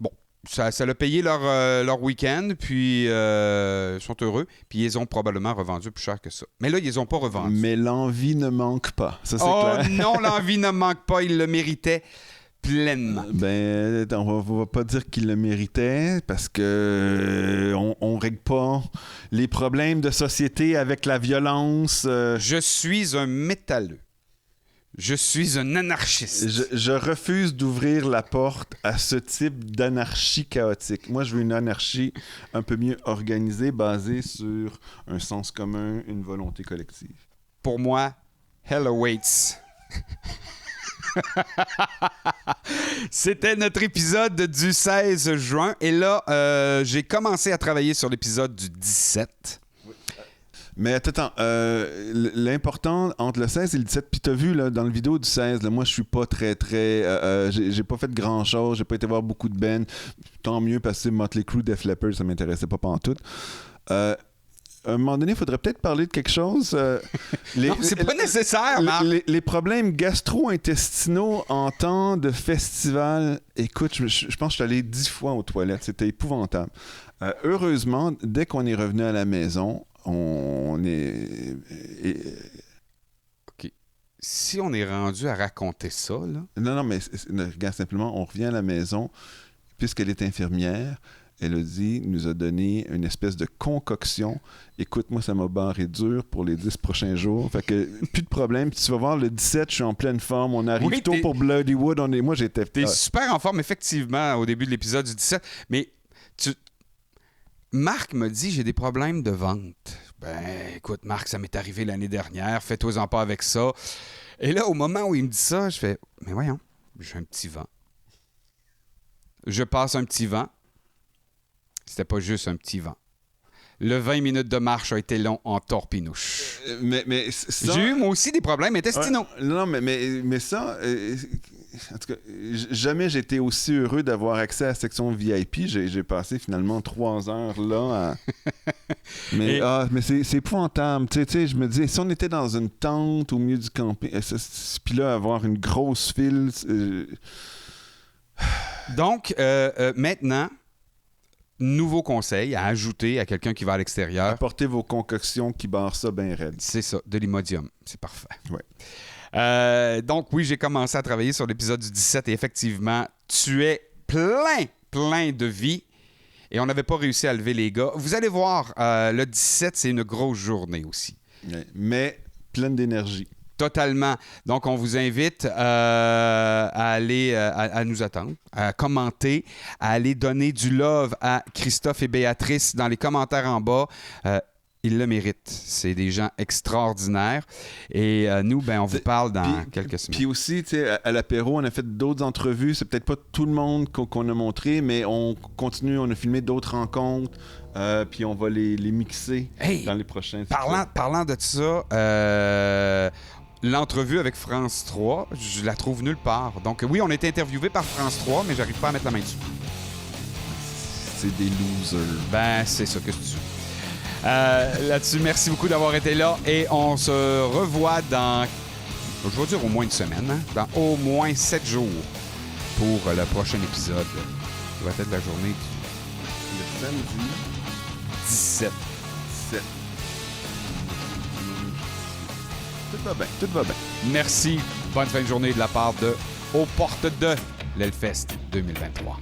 Bon, ça l'a payé leur week-end, puis ils sont heureux, puis ils ont probablement revendu plus cher que ça. Mais là, ils les ont pas revendus. Mais l'envie ne manque pas, ça c'est clair. Oh non, l'envie ne manque pas, ils le méritaient pleinement. Ben, on va pas dire qu'il le méritait, parce que on règle pas les problèmes de société avec la violence. Je suis un métalleux. Je suis un anarchiste. Je refuse d'ouvrir la porte à ce type d'anarchie chaotique. Moi, je veux une anarchie un peu mieux organisée, basée sur un sens commun, une volonté collective. Pour moi, hell awaits. C'était notre épisode du 16 juin. Et là, j'ai commencé à travailler sur l'épisode du 17. Mais attends, l'important entre le 16 et le 17, puis t'as vu là, dans le vidéo du 16, là, moi je suis pas très, j'ai pas fait grand-chose, j'ai pas été voir beaucoup de bands, tant mieux parce que Motley Crue, Def Leppard, ça m'intéressait pas pantoute. À un moment donné, il faudrait peut-être parler de quelque chose. Non, c'est pas nécessaire, Marc. Les problèmes gastro-intestinaux en temps de festival. Écoute, je pense que je suis allé 10 fois aux toilettes. C'était épouvantable. Heureusement, dès qu'on est revenu à la maison, on est... OK. Si on est rendu à raconter ça, là... Non, mais regarde, simplement, on revient à la maison, puisqu'elle est infirmière. Elle a dit, nous a donné une espèce de concoction. Écoute, moi, ça m'a barré dur pour les 10 prochains jours. Fait que, plus de problème. Puis tu vas voir, le 17, je suis en pleine forme. On arrive tôt pour Bloodywood. Moi, j'étais... T'es super en forme, effectivement, au début de l'épisode du 17. Mais Marc me dit, j'ai des problèmes de ventre. Ben, écoute, Marc, ça m'est arrivé l'année dernière. Fais-toi-en pas avec ça. Et là, au moment où il me dit ça, je fais, mais voyons, j'ai un petit vent. Je passe un petit vent. C'était pas juste un petit vent. Le 20 minutes de marche a été long en torpinouche. Mais ça... J'ai eu, moi aussi, des problèmes intestinaux. Non, mais ça... en tout cas, jamais j'ai été aussi heureux d'avoir accès à la section VIP. J'ai passé finalement 3 heures là. Mais c'est épouvantable. Tu sais, je me dis, si on était dans une tente au milieu du camping, puis là, avoir une grosse file... Donc, maintenant... Nouveau conseil à ajouter à quelqu'un qui va à l'extérieur. Apportez vos concoctions qui barrent ça bien raide. C'est ça, de l'Imodium. C'est parfait. Ouais. Donc, oui, j'ai commencé à travailler sur l'épisode du 17 et effectivement, tu es plein de vie et on n'avait pas réussi à lever les gars. Vous allez voir, le 17, c'est une grosse journée aussi. Mais pleine d'énergie. Totalement. Donc, on vous invite à aller à nous attendre, à commenter, à aller donner du love à Christophe et Béatrice dans les commentaires en bas. Ils le méritent. C'est des gens extraordinaires. Et nous, on vous parle dans quelques semaines. Puis aussi, tu sais, à l'apéro, on a fait d'autres entrevues. C'est peut-être pas tout le monde qu'on a montré, mais on continue. On a filmé d'autres rencontres. Puis on va les mixer dans les prochains. Parlant de ça... l'entrevue avec France 3, je la trouve nulle part. Donc oui, on a été interviewé par France 3, mais j'arrive pas à mettre la main dessus. C'est des losers. Ben, c'est ça que tu veux. Là-dessus, merci beaucoup d'avoir été là et on se revoit dans, je vais dire au moins une semaine, hein? Dans au moins 7 jours pour le prochain épisode. Ça va être la journée le samedi 17. Tout va bien. Merci. Bonne fin de journée de la part de Aux Portes de l'Hellfest 2023.